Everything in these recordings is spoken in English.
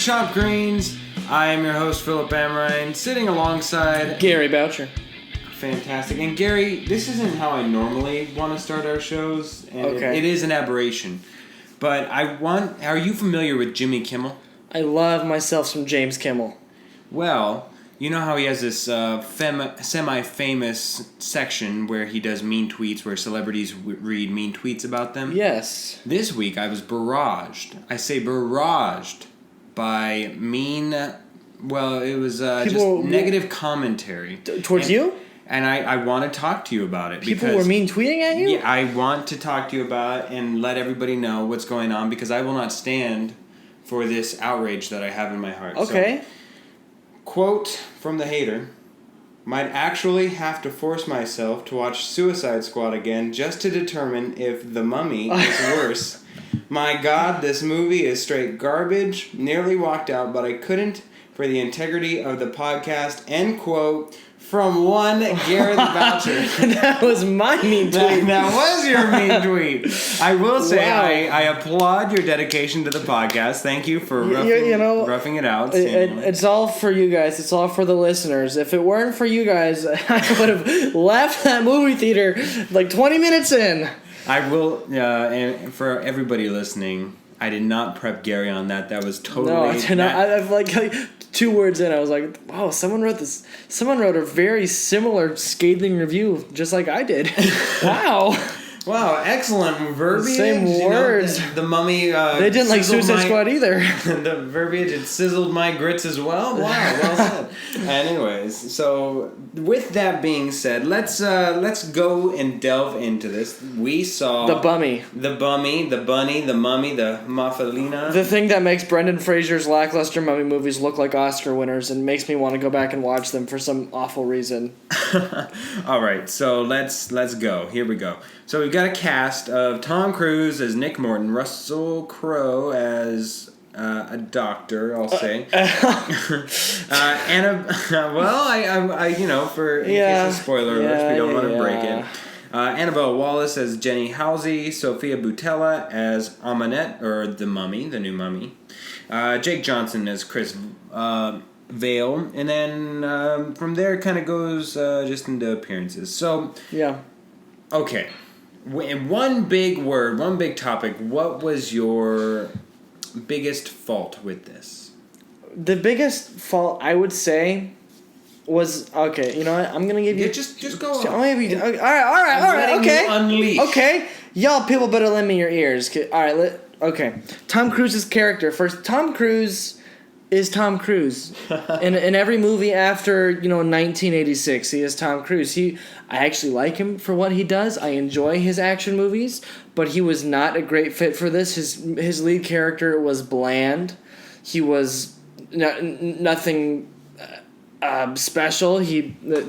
Chopped Greens. I am your host, Philip Amerine, sitting alongside Gary Boucher. Fantastic. And Gary, this isn't how I normally want to start our shows, and okay. it is an aberration. But are you familiar with Jimmy Kimmel? I love myself some James Kimmel. Well, you know how he has this semi-famous section where he does mean tweets, where celebrities read mean tweets about them? Yes. This week I was barraged. I say barraged by mean... Well, it was just negative commentary. Towards you? And I want to talk to you about it. People were mean tweeting at you? Yeah, I want to talk to you about it and let everybody know what's going on, because I will not stand for this outrage that I have in my heart. Okay. So, quote from the hater: "Might actually have to force myself to watch Suicide Squad again just to determine if The Mummy is worse. My God, this movie is straight garbage. Nearly walked out, but I couldn't for the integrity of the podcast." End quote. From one Gareth Boucher. That was my mean tweet. That was your mean tweet. I will say, wow. I applaud your dedication to the podcast. Thank you for roughing it out. It's all for you guys. It's all for the listeners. If it weren't for you guys, I would have left that movie theater like 20 minutes in. I will, and for everybody listening, I did not prep Gary on that. That was totally... No, I did not. I've like 2 words in, I was like, wow, someone wrote a very similar scathing review, just like I did. Wow. Wow, excellent verbiage. Same words. The Mummy... they didn't like Suicide Squad either. The verbiage, it sizzled my grits as well. Wow, well said. Anyways, so with that being said, let's go and delve into this. We saw... The Bunny, the Mummy, the Muffalina. The thing that makes Brendan Fraser's lackluster Mummy movies look like Oscar winners and makes me want to go back and watch them for some awful reason. All right, so let's go. Here we go. So we've got a cast of Tom Cruise as Nick Morton, Russell Crowe as a doctor, I'll say. Anna, for in case of spoiler alerts, we don't want to break it. Annabelle Wallace as Jenny Halsey, Sophia Boutella as Aminette, or the Mummy, the new Mummy. Jake Johnson as Chris Vale, and then from there it kind of goes just into appearances. So yeah, okay. In one big word, one big topic, what was your biggest fault with this? The biggest fault, I would say, was... Okay, you know what? I'm going to give you... Just go on. All right, okay. Unleash. Okay. Y'all people better lend me your ears. All right, okay. Tom Cruise's character. First, Tom Cruise is Tom Cruise. in every movie after, 1986, he is Tom Cruise. I actually like him for what he does. I enjoy his action movies, but he was not a great fit for this. His lead character was bland. He was nothing special.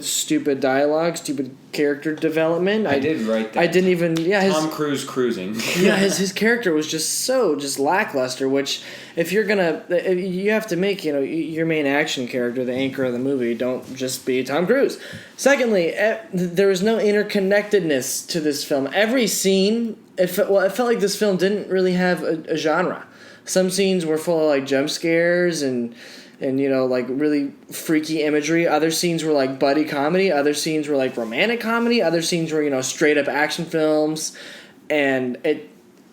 Stupid dialogue, stupid character development. I did write that. I didn't even... Yeah, Tom Cruise cruising. Yeah, his character was just lackluster, which if you're gonna... You have to make, your main action character the anchor of the movie. Don't just be Tom Cruise. Secondly, there was no interconnectedness to this film. Every scene... It felt like this film didn't really have a genre. Some scenes were full of, like, jump scares and like really freaky imagery. Other scenes were like buddy comedy. Other scenes were like romantic comedy. Other scenes were, straight up action films. And it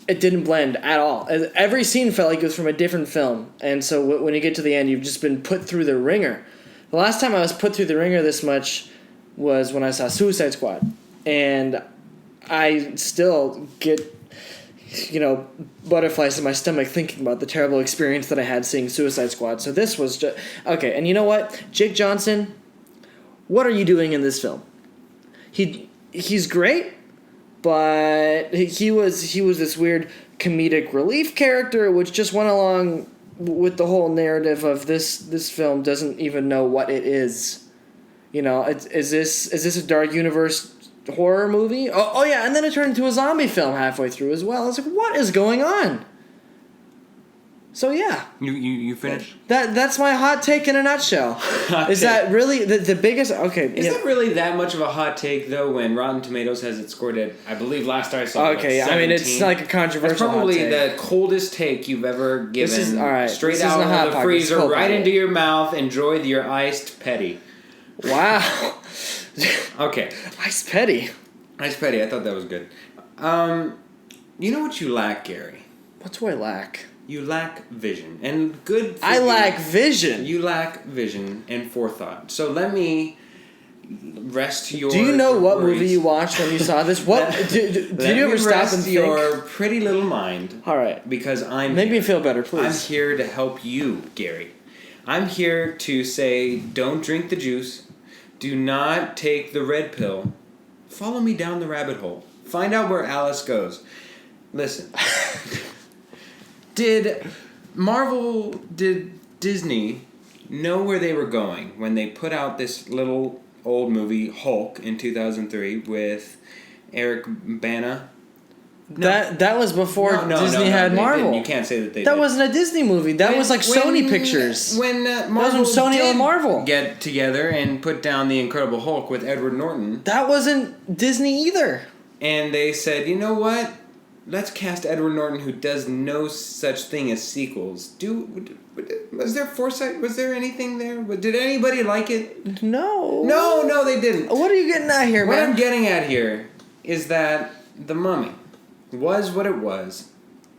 didn't blend at all. Every scene felt like it was from a different film. And so when you get to the end, you've just been put through the ringer. The last time I was put through the ringer this much was when I saw Suicide Squad. And I still get... butterflies in my stomach thinking about the terrible experience that I had seeing Suicide Squad. So this was just... Okay, and you know what? Jake Johnson, what are you doing in this film? He's great, but he was this weird comedic relief character which just went along with the whole narrative of this film doesn't even know what it is. Is this a dark universe horror movie? Oh yeah, and then it turned into a zombie film halfway through as well. I was like, what is going on? So yeah. You finished? That's my hot take in a nutshell. That really the biggest? Okay. Is that really that much of a hot take though? When Rotten Tomatoes has it scored at, I believe last I saw. Okay, I mean it's like a controversial. That's probably hot take. the coldest take you've ever given. This is all right. Straight out of the freezer, right into your mouth. Enjoy your iced petty. Wow. Okay. Iced petty. Iced petty. I thought that was good. You know what you lack, Gary? What do I lack? You lack vision. And good for I lack vision. You lack vision and forethought. So let me rest your... Do you know what movie you watched when you saw this? What did you ever stop and think? Your pretty little mind. All right. Because Make me feel better, please. I'm here to help you, Gary. I'm here to say, don't drink the juice. Do not take the red pill. Follow me down the rabbit hole. Find out where Alice goes. Listen. Did Disney know where they were going when they put out this little old movie, Hulk, in 2003 with Eric Bana? No. That was before Disney had Marvel. Didn't. You can't say that they That did. wasn't a Disney movie. That was like Sony Pictures. When Marvel that was when Sony and Marvel get together and put down the Incredible Hulk with Edward Norton. That wasn't Disney either. And they said, you know what? Let's cast Edward Norton, who does no such thing as sequels. Was there foresight? Was there anything there? Did anybody like it? No. No, they didn't. What are you getting at here, man? What I'm getting at here is that The Mummy was what it was,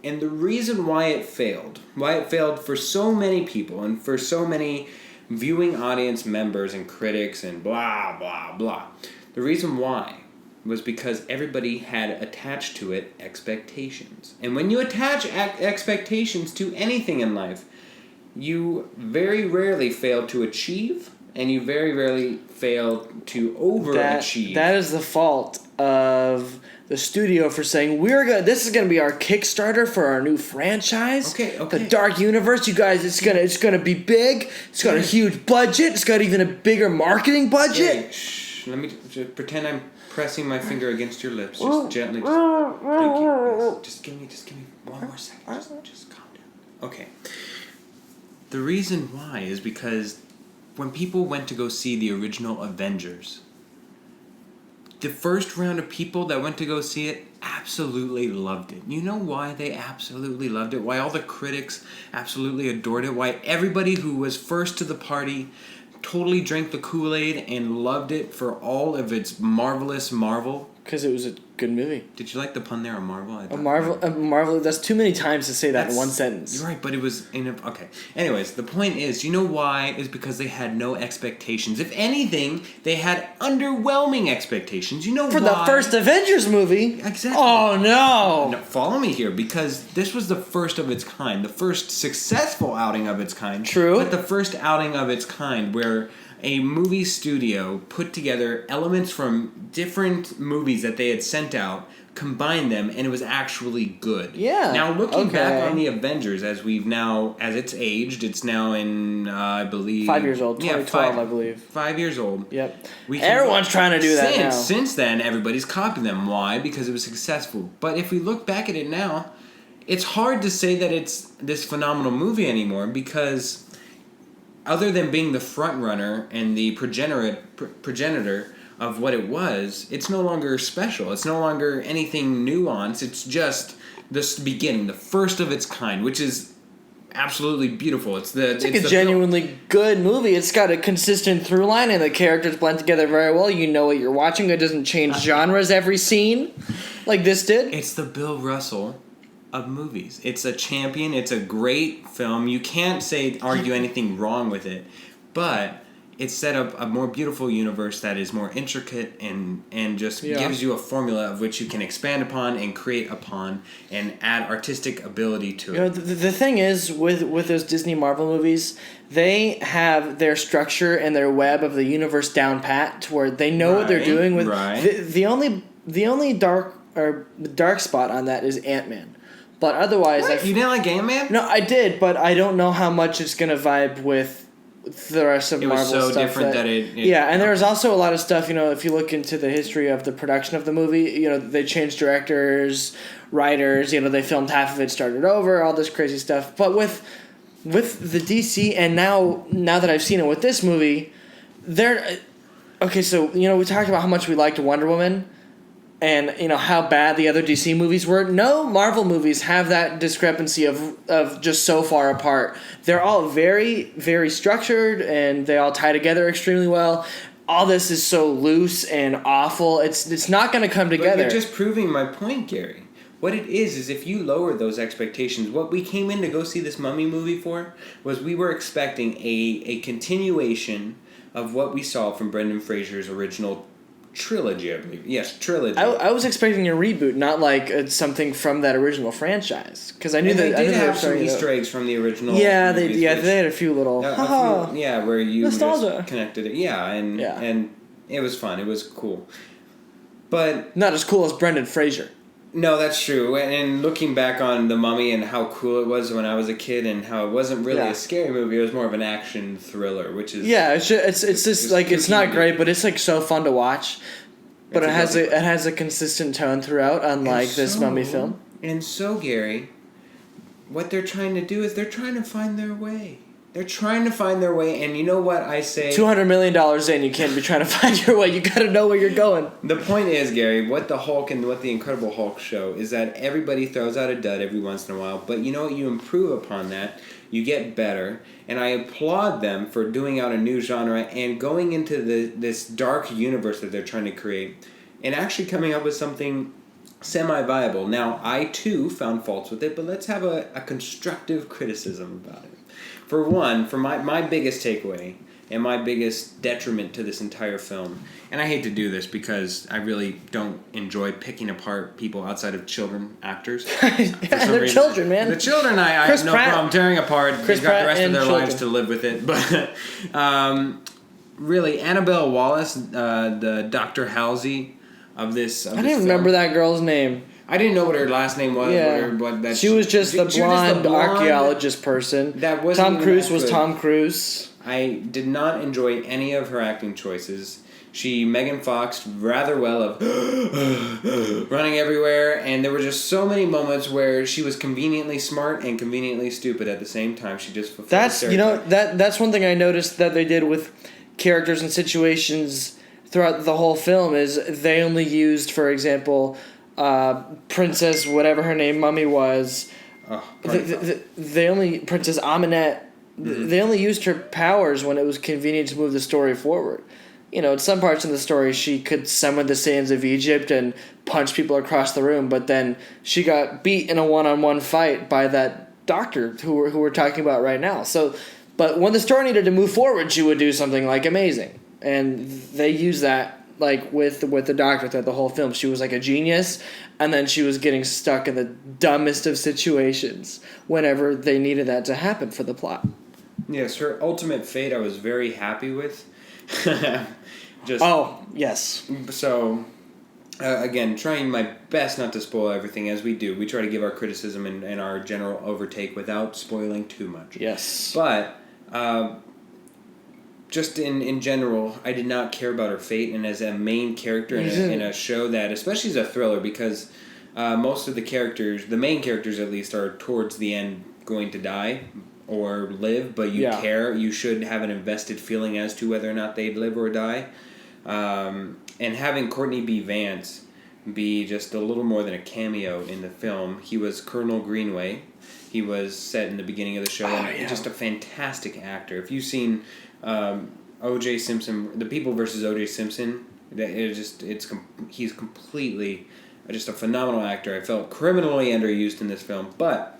and the reason why it failed for so many people and for so many viewing audience members and critics and blah, blah, blah. The reason why was because everybody had attached to it expectations. And when you attach expectations to anything in life, you very rarely fail to achieve, and you very rarely fail to overachieve. That is the fault of the studio for saying this is gonna be our Kickstarter for our new franchise. Okay. The Dark Universe, you guys, it's gonna be big. It's got a huge budget. It's got even a bigger marketing budget. Hey, shh. Let me just pretend I'm pressing my finger against your lips, just gently. Thank you. Just give me one more second. Just calm down. Okay. The reason why is because when people went to go see the original Avengers, the first round of people that went to go see it absolutely loved it. You know why they absolutely loved it? Why all the critics absolutely adored it? Why everybody who was first to the party totally drank the Kool-Aid and loved it for all of its marvelous marvel? Because it was a good movie. Did you like the pun there on Marvel? A Marvel. That's too many times to say that in one sentence. You're right, but it was okay. Anyways, the point is, you know why? Is because they had no expectations. If anything, they had underwhelming expectations. You know why? For the first Avengers movie. Exactly. Oh no! Follow me here, because this was the first of its kind, the first successful outing of its kind. True. But the first outing of its kind where a movie studio put together elements from different movies that they had sent out, combined them, and it was actually good. Yeah. Now, looking back on the Avengers, as it's aged, it's now in, I believe... 5 years old, 2012, I believe. 5 years old. Yep. Everyone's trying to do that now. Since then, everybody's copying them. Why? Because it was successful. But if we look back at it now, it's hard to say that it's this phenomenal movie anymore, because other than being the front runner and the progenitor of what it was, it's no longer special. It's no longer anything nuanced. It's just the beginning, the first of its kind, which is absolutely beautiful. It's a genuinely good movie. It's got a consistent through line, and the characters blend together very well. You know what you're watching. It doesn't change genres every scene like this did. It's the Bill Russell of movies. It's a champion. It's a great film. You can't argue anything wrong with it, but it set up a more beautiful universe that is more intricate and just gives you a formula of which you can expand upon and create upon and add artistic ability to it. You know, the thing is with those Disney Marvel movies, they have their structure and their web of the universe down pat to where they know what they're doing with. The only dark spot on that is Ant-Man. But otherwise, you didn't like Ant-Man? No, I did, but I don't know how much it's gonna vibe with the rest of Marvel stuff. It was so different that it yeah, and there was also a lot of stuff, if you look into the history of the production of the movie, they changed directors, writers, they filmed half of it, started over, all this crazy stuff. But with the DC, and now that I've seen it with this movie, okay, so, we talked about how much we liked Wonder Woman, and how bad the other DC movies were. No Marvel movies have that discrepancy of just so far apart. They're all very, very structured, and they all tie together extremely well. All this is so loose and awful. It's not going to come together. But you're just proving my point, Gary. What it is if you lower those expectations, what we came in to go see this Mummy movie for was we were expecting a continuation of what we saw from Brendan Fraser's original trilogy, I believe. Yes, trilogy. I was expecting a reboot, not like something from that original franchise, because I knew they did have some Easter eggs from the original. Yeah, movies, they had a few little. Where you nostalgia. Just connected it. And it was fun. It was cool, but not as cool as Brendan Fraser. No, that's true. And looking back on The Mummy and how cool it was when I was a kid, and how it wasn't really a scary movie, it was more of an action thriller, which is it's just like it's not great, but it's like so fun to watch. But it has a consistent tone throughout, unlike this Mummy film. And so, Gary, what they're trying to do is they're trying to find their way. They're trying to find their way, and you know what I say? $200 million in, you can't be trying to find your way. You got to know where you're going. The point is, Gary, what the Hulk and what the Incredible Hulk show is that everybody throws out a dud every once in a while, but you know what? You improve upon that. You get better, and I applaud them for doing out a new genre and going into this dark universe that they're trying to create, and actually coming up with something semi-viable. Now, I too found faults with it, but let's have a constructive criticism about it. For one, for my biggest takeaway and my biggest detriment to this entire film, and I hate to do this because I really don't enjoy picking apart people outside of children actors. They're children, man. The children I have no problem tearing apart. They've got the rest of their lives to live with it. But really, Annabelle Wallis, the Dr. Halsey of this I didn't remember that girl's name. I didn't know what her last name was. Yeah. She was just the blonde archaeologist person. Tom Cruise was Tom Cruise. I did not enjoy any of her acting choices. She Megan Foxed rather well of running everywhere, and there were just so many moments where she was conveniently smart and conveniently stupid at the same time. She just fulfilled the stereotype. That's one thing I noticed that they did with characters and situations throughout the whole film is they only used, for example, Princess whatever her name Mummy was. They only Princess Aminette. Mm-hmm. They only used her powers when it was convenient to move the story forward. In some parts in the story, she could summon the sands of Egypt and punch people across the room, but then she got beat in a one-on-one fight by that doctor who we're talking about right now. So, but when the story needed to move forward, she would do something like amazing, and they use that. Like with the doctor throughout the whole film, she was like a genius, and then she was getting stuck in the dumbest of situations whenever they needed that to happen for the plot. Yes, her ultimate fate I was very happy with. Yes. So, again, trying my best not to spoil everything as we do. We try to give our criticism and our general overtake without spoiling too much. Yes. But just in general, I did not care about her fate, and as a main character in a show that, especially as a thriller, because most of the main characters at least, are towards the end going to die or live, but you care. You should have an invested feeling as to whether or not they'd live or die. And having Courtney B. Vance be just a little more than a cameo in the film. He was Colonel Greenway. He was set in the beginning of the show, just a fantastic actor. If you've seen O.J. Simpson, The People versus O.J. Simpson, he's completely just a phenomenal actor. I felt criminally underused in this film, but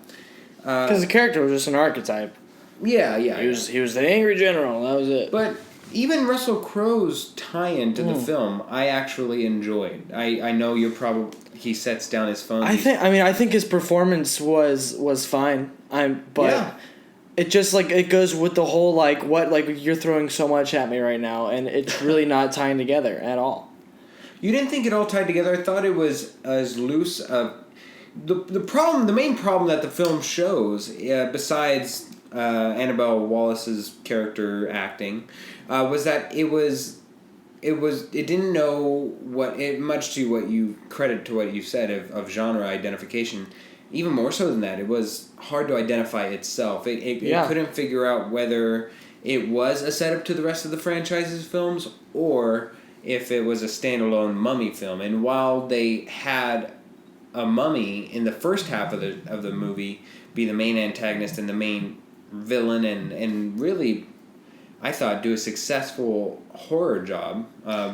because the character was just an archetype. Yeah. He was the angry general. That was it. But even Russell Crowe's tie-in to the film, I actually enjoyed. I know he sets down his phone. I think his performance was fine. It just it goes with the whole you're throwing so much at me right now, and it's really not tying together at all. You didn't think it all tied together? I thought it was as loose. The main problem that the film shows, besides Annabelle Wallace's character acting, was that it didn't know much to what you credit to what you said of genre identification. Even more so than that, it was hard to identify itself. It couldn't figure out whether it was a setup to the rest of the franchise's films or if it was a standalone Mummy film. And while they had a mummy in the first half of the movie be the main antagonist and the main villain and really, I thought, do a successful horror job,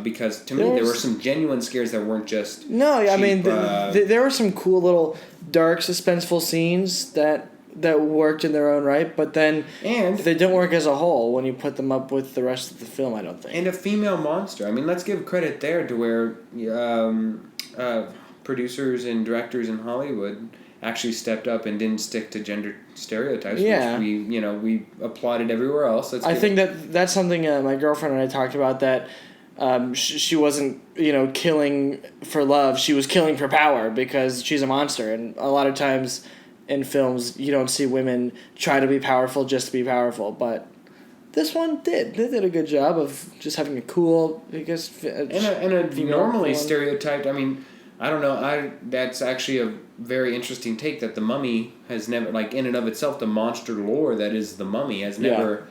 because to me there were some genuine scares that weren't just cheap, there were some cool little dark suspenseful scenes that worked in their own right, but then they didn't work as a whole when you put them up with the rest of the film, I don't think. And a female monster. I mean, let's give credit there to where producers and directors in Hollywood actually stepped up and didn't stick to gender stereotypes, which we applauded everywhere else. I think that's something my girlfriend and I talked about, that she wasn't killing for love, she was killing for power because she's a monster. And a lot of times in films you don't see women try to be powerful just to be powerful, but this one did. They did a good job of just having a cool, I guess, and a normally stereotyped. I mean, I don't know. That's actually a very interesting take, that the Mummy has never, like, in and of itself, the monster lore that is the Mummy has never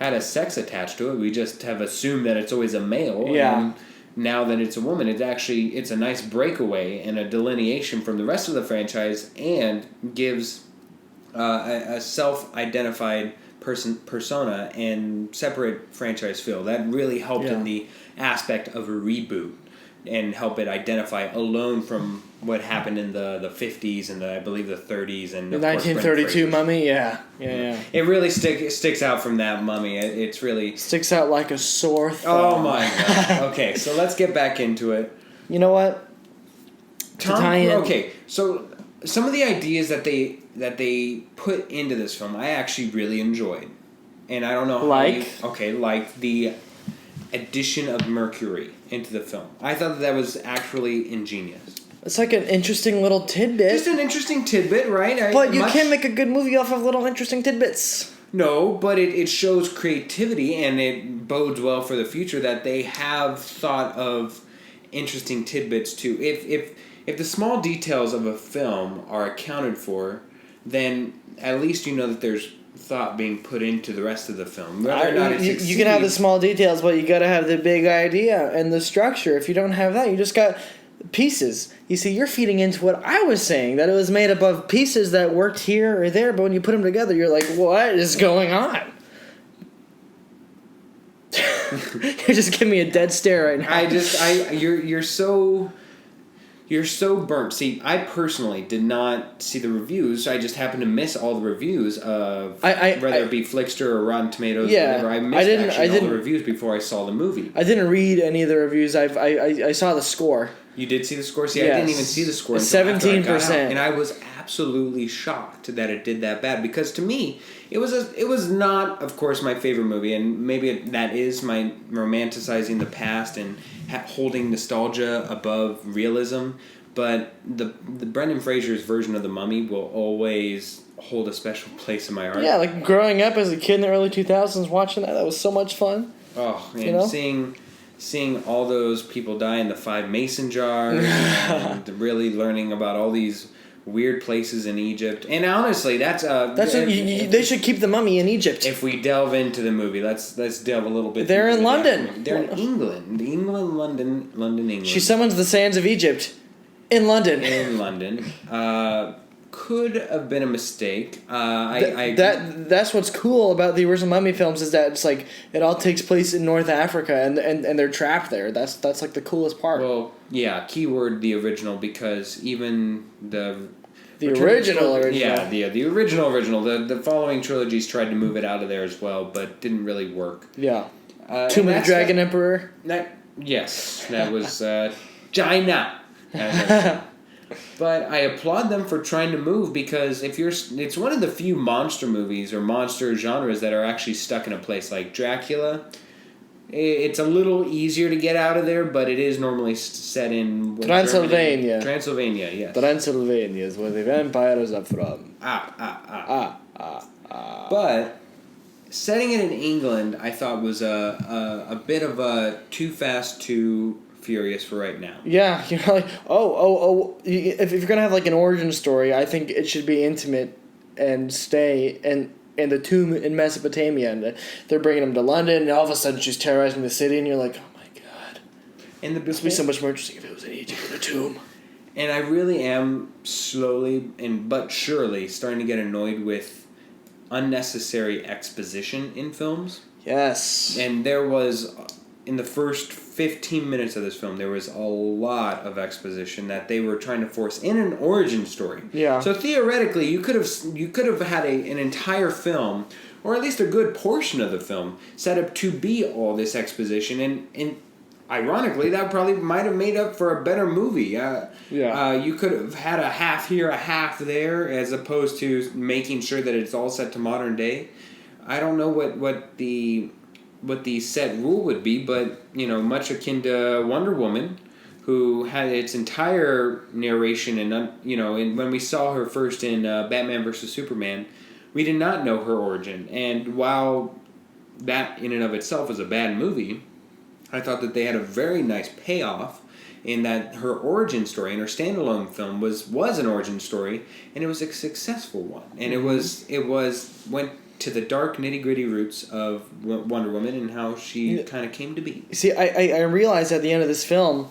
had a sex attached to it. We just have assumed that it's always a male. Yeah. And now that it's a woman, it's a nice breakaway and a delineation from the rest of the franchise, and gives a self-identified persona and separate franchise feel. That really helped in the aspect of a reboot and help it identify alone from what happened in the 50s and I believe the 30s and the 1932 Mummy. Yeah. It really sticks out from that Mummy. It's really sticks out like a sore thumb. Oh my god. Okay, so let's get back into it. You know what? Okay, so some of the ideas that they put into this film, I actually really enjoyed, and I don't know how like the addition of Mercury into the film. I thought that was actually ingenious. It's like an interesting little tidbit. Just an interesting tidbit, right? But you can't make a good movie off of little interesting tidbits. No, but it shows creativity, and it bodes well for the future that they have thought of interesting tidbits too. If the small details of a film are accounted for, then at least you know that there's thought being put into the rest of the film. Whether or not you can have the small details, but you got to have the big idea and the structure. If you don't have that, you just got pieces. You see, you're feeding into what I was saying, that it was made up of pieces that worked here or there, but when you put them together, you're like, what is going on? You're just giving me a dead stare right now. You're so burnt. See, I personally did not see the reviews. I just happened to miss all the reviews of whether it be Flickster or Rotten Tomatoes or whatever. I missed all the reviews before I saw the movie. I didn't read any of the reviews. I saw the score. You did see the score? See, yes. I didn't even see the score until 17%. And I was absolutely shocked that it did that bad, because to me, it was not, of course, my favorite movie, and maybe that is my romanticizing the past and holding nostalgia above realism, but the Brendan Fraser's version of The Mummy will always hold a special place in my heart. Yeah, like growing up as a kid in the early 2000s watching that was so much fun. Oh, and seeing all those people die in the 5 mason jars and really learning about all these weird places in Egypt. And honestly, that's they should keep the Mummy in Egypt. If we delve into the movie, let's delve a little bit. They're in London. They're in England. London, England. She summons the sands of Egypt in London. In London. Could have been a mistake. That's what's cool about the original Mummy films, is that it's like it all takes place in North Africa and they're trapped there. That's like the coolest part. Well, yeah, keyword the original, because even the original. Yeah, the original. The following trilogies tried to move it out of there as well, but didn't really work. Yeah. Tomb of the Dragon Emperor. That was China. But I applaud them for trying to move, because it's one of the few monster movies or monster genres that are actually stuck in a place. Like Dracula, it's a little easier to get out of there, but it is normally set in Transylvania. Transylvania, yes. Transylvania is where the vampires are from. But But setting it in England, I thought was a bit of a too fast, too furious for right now. Yeah, like, if you're going to have, like, an origin story, I think it should be intimate and stay in the tomb in Mesopotamia. And they're bringing him to London, and all of a sudden she's terrorizing the city, and you're like, oh, my God. And this would be so much more interesting if it was in Egypt in a tomb. And I really am slowly but surely starting to get annoyed with unnecessary exposition in films. Yes. And there was, in the first 15 minutes of this film, there was a lot of exposition that they were trying to force in an origin story. Yeah. So theoretically, you could have had an entire film, or at least a good portion of the film, set up to be all this exposition, and ironically, that probably might have made up for a better movie. You could have had a half here, a half there, as opposed to making sure that it's all set to modern day. I don't know what the set rule would be, but much akin to Wonder Woman, who had its entire narration, and when we saw her first in Batman vs Superman, we did not know her origin. And while that in and of itself is a bad movie, I thought that they had a very nice payoff in that her origin story and her standalone film was an origin story, and it was a successful one. And it went to the dark nitty-gritty roots of Wonder Woman and how she kind of came to be. See, I realized at the end of this film,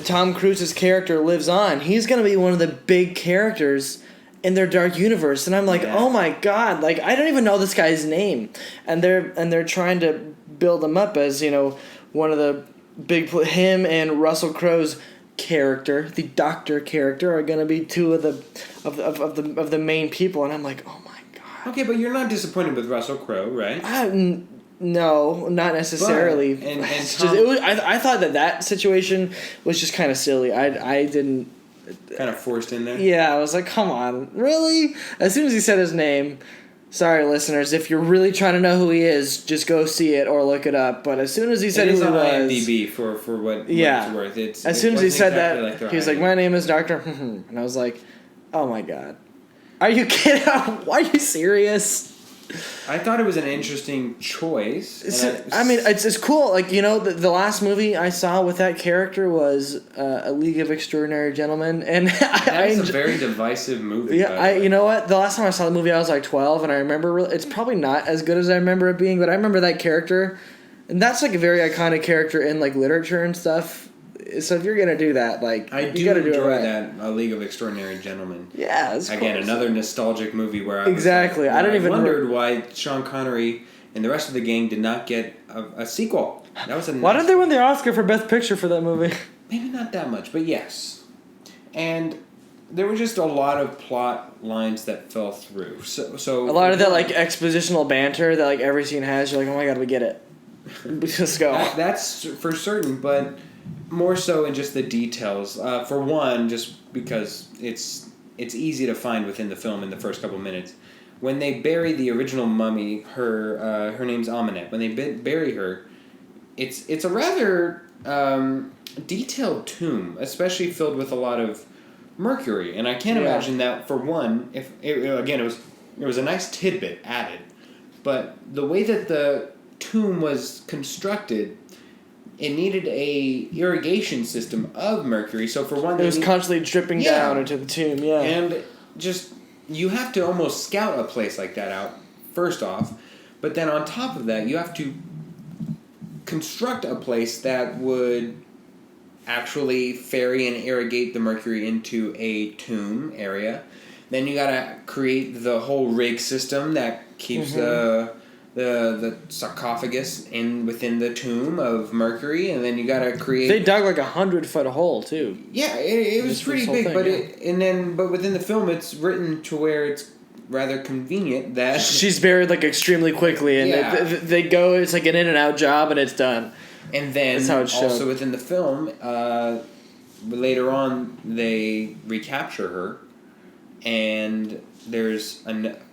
Tom Cruise's character lives on. He's going to be one of the big characters in their dark universe, and I'm like, oh my God, like, I don't even know this guy's name, and they're trying to build him up as one of the big, him and Russell Crowe's character, the Doctor character, are going to be two of the main people, and I'm like, oh my God. Okay, but you're not disappointed with Russell Crowe, right? No, not necessarily. But, and I thought that situation was just kind of silly. I didn't. Kind of forced in there? Yeah, I was like, come on, really? As soon as he said his name, sorry, listeners, if you're really trying to know who he is, just go see it or look it up. But as soon as he said who he was... It is on IMDb for what it's worth. As soon as he said that, he was like, my name is Dr. And I was like, oh my God. Are you kidding? Are you serious? I thought it was an interesting choice. It's cool. Like, the last movie I saw with that character was A League of Extraordinary Gentlemen, and that's a very divisive movie. Yeah, you know what? The last time I saw the movie, I was like 12, and I remember it's probably not as good as I remember it being, but I remember that character, and that's like a very iconic character in like literature and stuff. So if you're gonna do that, like, you gotta do it right. That A League of Extraordinary Gentlemen. Yeah, it's again another nostalgic movie where I wondered why Sean Connery and the rest of the gang did not get a sequel. That was why didn't they win the Oscar for Best Picture for that movie? Maybe not that much, but yes. And there were just a lot of plot lines that fell through. So a lot of that like expositional banter that like every scene has. You're like, oh my God, we get it. Let's go. That's for certain, but more so in just the details. For one, just because it's easy to find within the film in the first couple minutes. When they bury the original mummy, her name's Aminette. When they bury her, it's a rather detailed tomb, especially filled with a lot of mercury. And I can't imagine that, for one, if it was a nice tidbit added, but the way that the tomb was constructed, it needed a irrigation system of mercury. So for one, it was constantly dripping down into the tomb. Yeah, and just you have to almost scout a place like that out first off, but then on top of that, you have to construct a place that would actually ferry and irrigate the mercury into a tomb area. Then you gotta create the whole rig system that keeps the sarcophagus within the tomb of mercury, and then you gotta create. They dug like 100-foot hole too. Yeah, it was pretty big, but within the film, it's written to where it's rather convenient that she's buried like extremely quickly, and they go. It's like an in and out job, and it's done. And then that's how it's also within the film, later on they recapture her, and there's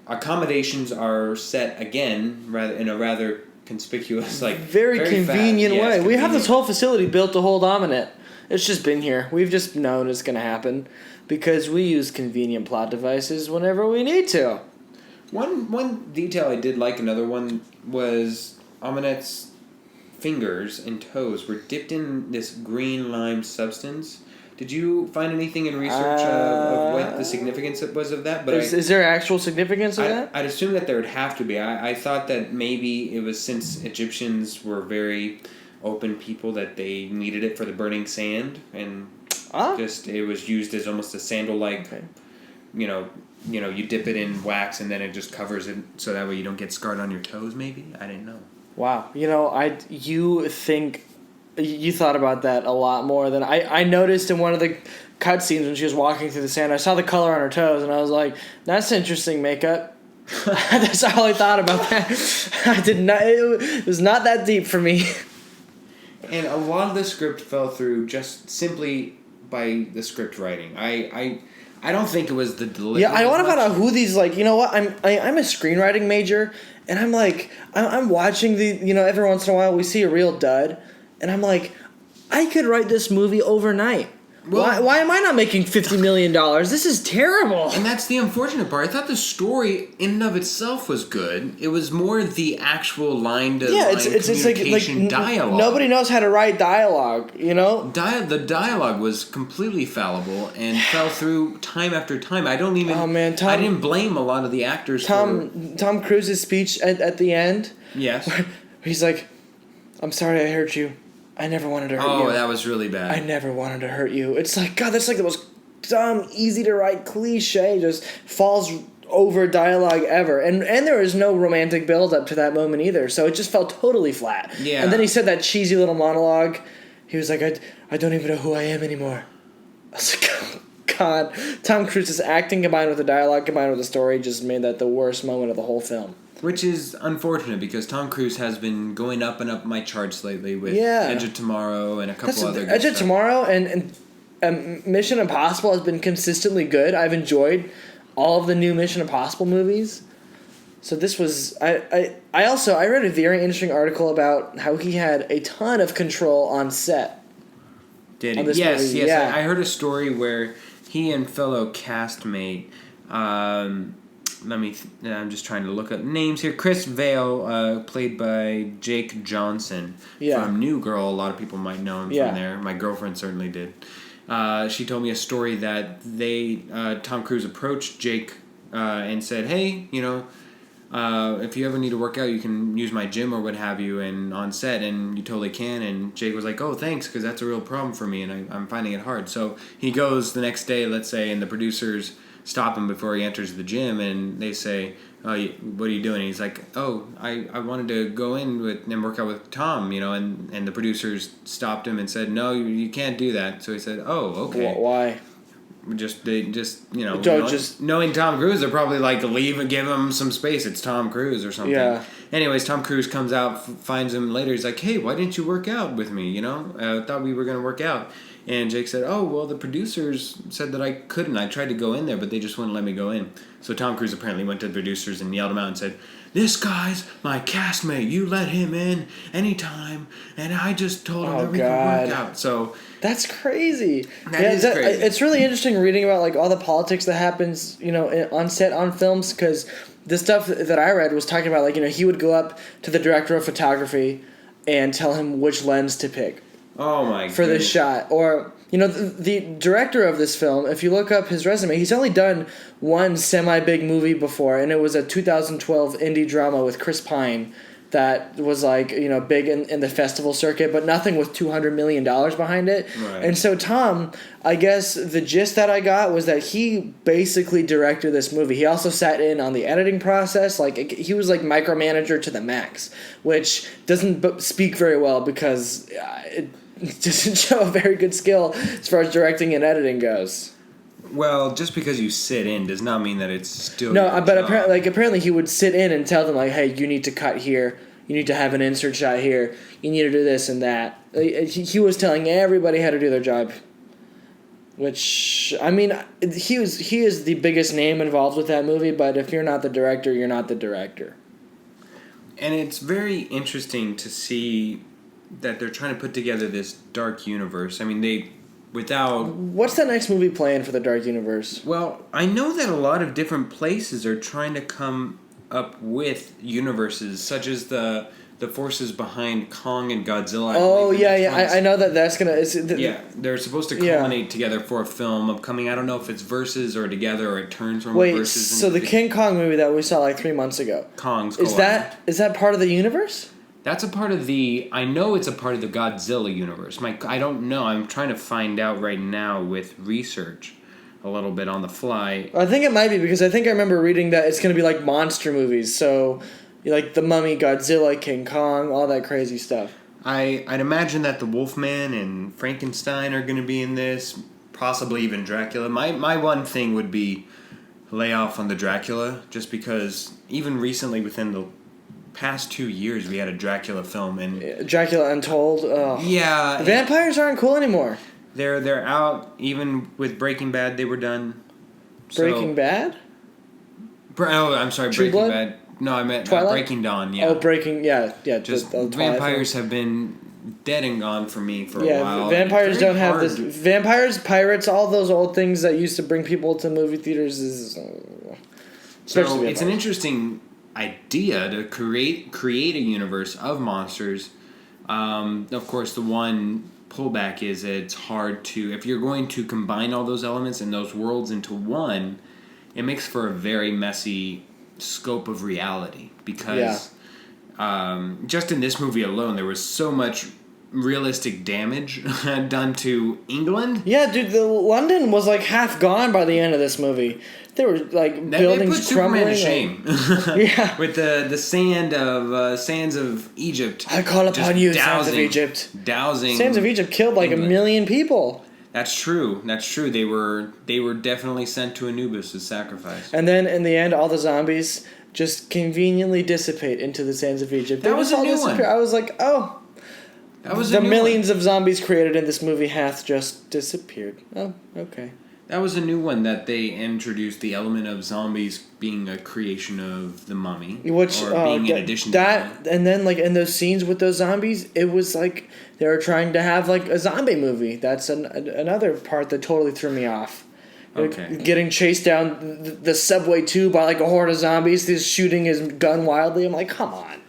accommodations are set again, in a rather conspicuous, like very convenient way. Convenient. We have this whole facility built to hold Aminette. It's just been here. We've just known it's going to happen because we use convenient plot devices whenever we need to. One detail I did like, another one, was Aminette's fingers and toes were dipped in this green lime substance. Did you find anything in research of what the significance was of that? But is there actual significance of that? I'd assume that there would have to be. I thought that maybe it was, since Egyptians were very open people, that they needed it for the burning sand, and just it was used as almost a sandal-like. Okay. You dip it in wax and then it just covers it, so that way you don't get scarred on your toes. Maybe, I didn't know. Wow, you thought about that a lot more than I noticed in one of the cutscenes when she was walking through the sand. I saw the color on her toes, and I was like, "That's interesting makeup." That's all I thought about that. I did not. It was not that deep for me. And a lot of the script fell through just simply by the script writing. I don't think it was the delivery. Yeah, I want to find out who these, like, you know what? I'm a screenwriting major, and I'm like, I'm watching every once in a while we see a real dud, and I'm like, I could write this movie overnight. Well, why am I not making $50 million? This is terrible. And that's the unfortunate part. I thought the story in and of itself was good. It was more the actual line-to-line communication dialogue. Nobody knows how to write dialogue, The dialogue was completely fallible and fell through time after time. I didn't blame a lot of the actors Tom Cruise's speech at the end. Yes. He's like, "I'm sorry I hurt you. I never wanted to hurt you." Oh, that was really bad. I never wanted to hurt you. It's like, God, that's like the most dumb, easy to write cliche, just falls over dialogue ever. And there was no romantic build up to that moment either, so it just felt totally flat. Yeah. And then he said that cheesy little monologue. He was like, I don't even know who I am anymore. I was like, oh, God. Tom Cruise's acting combined with the dialogue combined with the story just made that the worst moment of the whole film. Which is unfortunate, because Tom Cruise has been going up and up my charts lately with Edge of Tomorrow and a couple other good Edge of Tomorrow and Mission Impossible has been consistently good. I've enjoyed all of the new Mission Impossible movies. So this was... I read a very interesting article about how he had a ton of control on set. Did he? Yes. Yeah. I heard a story where he and fellow castmate... I'm just trying to look up names here. Chris Vail, played by Jake Johnson from New Girl. A lot of people might know him from there. My girlfriend certainly did. She told me a story that Tom Cruise approached Jake and said, "Hey, if you ever need to work out, you can use my gym or what have you, and on set, and you totally can." And Jake was like, "Oh, thanks, because that's a real problem for me, and I'm finding it hard." So he goes the next day, let's say, and the producers stop him before he enters the gym, and they say, "Oh, what are you doing?" And he's like, "Oh, I wanted to go in and work out with Tom, and the producers stopped him and said, "No, you can't do that." So he said, "Oh, okay." Why? Knowing Tom Cruise, they're probably like, leave and give him some space. It's Tom Cruise or something. Yeah. Anyways, Tom Cruise comes out, finds him later. He's like, "Hey, why didn't you work out with me? I thought we were going to work out." And Jake said, "Oh, well, the producers said that I couldn't. I tried to go in there, but they just wouldn't let me go in." So Tom Cruise apparently went to the producers and yelled him out and said, "This guy's my castmate. You let him in anytime. And I just told him that we could work out." So that's crazy. That is crazy. It's really interesting reading about like all the politics that happens, on set on films, because the stuff that I read was talking about like, he would go up to the director of photography and tell him which lens to pick. Oh my! For this shot, or the director of this film. If you look up his resume, he's only done one semi-big movie before, and it was a 2012 indie drama with Chris Pine that was like big in the festival circuit, but nothing with $200 million behind it. Right. And so Tom, I guess the gist that I got was that he basically directed this movie. He also sat in on the editing process. Like he was like micromanager to the max, which doesn't speak very well because it doesn't show a very good skill as far as directing and editing goes. Well, just because you sit in does not mean that it's still but apparently he would sit in and tell them like, "Hey, you need to cut here. You need to have an insert shot here. You need to do this and that." He was telling everybody how to do their job. Which, I mean, he is the biggest name involved with that movie. But if you're not the director, you're not the director. And it's very interesting to see that they're trying to put together this dark universe. I mean, without... What's the next movie playing for the Dark Universe? Well, I know that a lot of different places are trying to come up with universes, such as the forces behind Kong and Godzilla. Oh, yeah. I know that's going to... Yeah, they're supposed to culminate together for a film upcoming. I don't know if it's versus or together or it turns from versus. So the King Kong movie that we saw like 3 months ago. Kong's is that part of the universe? That's a part of the... I know it's a part of the Godzilla universe. I don't know. I'm trying to find out right now with research a little bit on the fly. I think it might be because I think I remember reading that it's going to be like monster movies. So, like The Mummy, Godzilla, King Kong, all that crazy stuff. I'd imagine that the Wolfman and Frankenstein are going to be in this. Possibly even Dracula. My one thing would be lay off on the Dracula. Just because even recently within the past 2 years we had a Dracula film. And Dracula Untold. Oh. Yeah. The vampires aren't cool anymore. They're out. Even with Breaking Bad, they were done. Breaking Bad? I'm sorry, True Breaking Blood? Bad. No, I meant Breaking Dawn. Yeah. Yeah. Just the vampires have been dead and gone for me for a while. Vampires don't have this. Vampires, pirates, all those old things that used to bring people to movie theaters is. So it's an interesting idea to create a universe of monsters. Of course, the one pullback is it's hard to, if you're going to combine all those elements and those worlds into one, it makes for a very messy scope of reality because just in this movie alone there was so much realistic damage done to England. Yeah, dude, London was like half gone by the end of this movie. There were like buildings crumbling. They put Superman to shame. Yeah, with the sands of Egypt. I call upon you, sands of Egypt. Dowsing. Sands of Egypt killed like England. 1 million people. That's true. They were definitely sent to Anubis as sacrifice. And then in the end, all the zombies just conveniently dissipate into the sands of Egypt. That was a new one. I was like, oh. That was the millions of zombies created in this movie hath just disappeared. Oh, okay. That was a new one that they introduced, the element of zombies being a creation of the Mummy, being in addition to that. And then like in those scenes with those zombies, it was like they were trying to have like a zombie movie. That's another part that totally threw me off. Okay. Getting chased down the subway tube by like a horde of zombies, just shooting his gun wildly. I'm like, come on.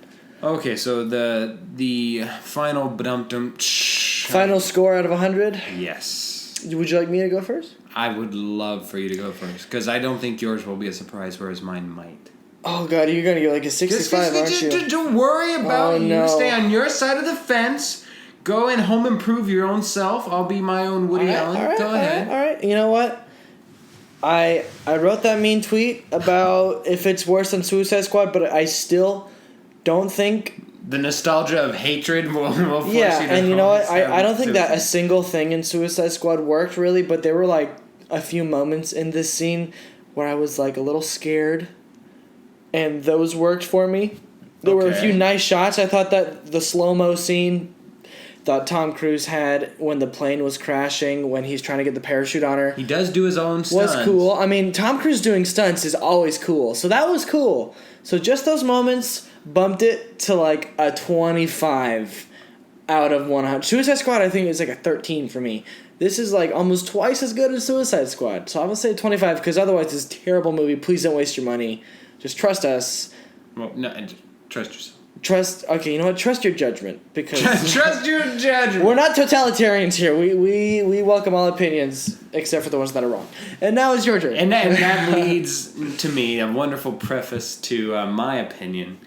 Okay, so the final final score out of 100? Yes. Would you like me to go first? I would love for you to go first, because I don't think yours will be a surprise, whereas mine might. Oh, God, you're going to get like a 65, aren't you? Don't worry about it. No. You stay on your side of the fence. Go and home improve your own self. I'll be my own Woody Allen. Go ahead. All right. You know what? I wrote that mean tweet about if it's worse than Suicide Squad, but I still don't think... The nostalgia of hatred will force you to... Yeah, and you know what? I don't think that a single thing in Suicide Squad worked, really, but there were like a few moments in this scene where I was like a little scared, and those worked for me. There were a few nice shots. I thought that the slow-mo scene that Tom Cruise had when the plane was crashing, when he's trying to get the parachute on her. He does do his own stunts. Was cool. I mean, Tom Cruise doing stunts is always cool. So that was cool. So just those moments bumped it to like a 25 out of 100. Suicide Squad, I think, is like a 13 for me. This is like almost twice as good as Suicide Squad. So I'm going to say 25 because otherwise it's a terrible movie. Please don't waste your money. Just trust us. Well, no, trust yourself. Okay, you know what? Trust your judgment because trust your judgment. We're not totalitarians here. We welcome all opinions except for the ones that are wrong. And now it's your turn. And that leads to me a wonderful preface to my opinion.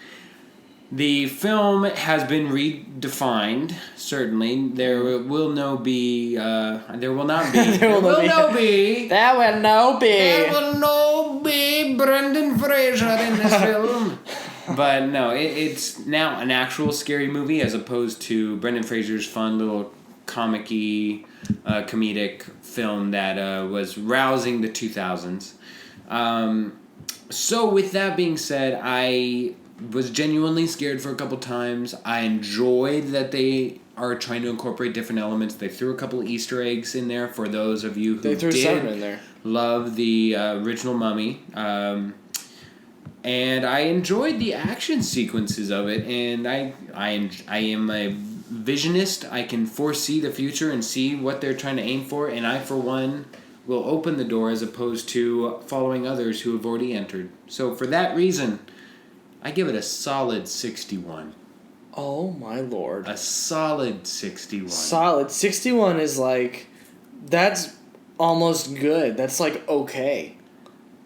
The film has been redefined. Certainly, there will not be. There will no be Brendan Fraser in this film. But no, it's now an actual scary movie as opposed to Brendan Fraser's fun little comedic film that was rousing the 2000s. So with that being said, I was genuinely scared for a couple times. I enjoyed that they are trying to incorporate different elements. They threw a couple of Easter eggs in there for those of you who did love the original Mummy. And I enjoyed the action sequences of it, and I am a visionist. I can foresee the future and see what they're trying to aim for, and I, for one, will open the door as opposed to following others who have already entered. So for that reason, I give it a solid 61. Oh my lord. A solid 61. Solid. 61 is like, that's almost good. That's like okay.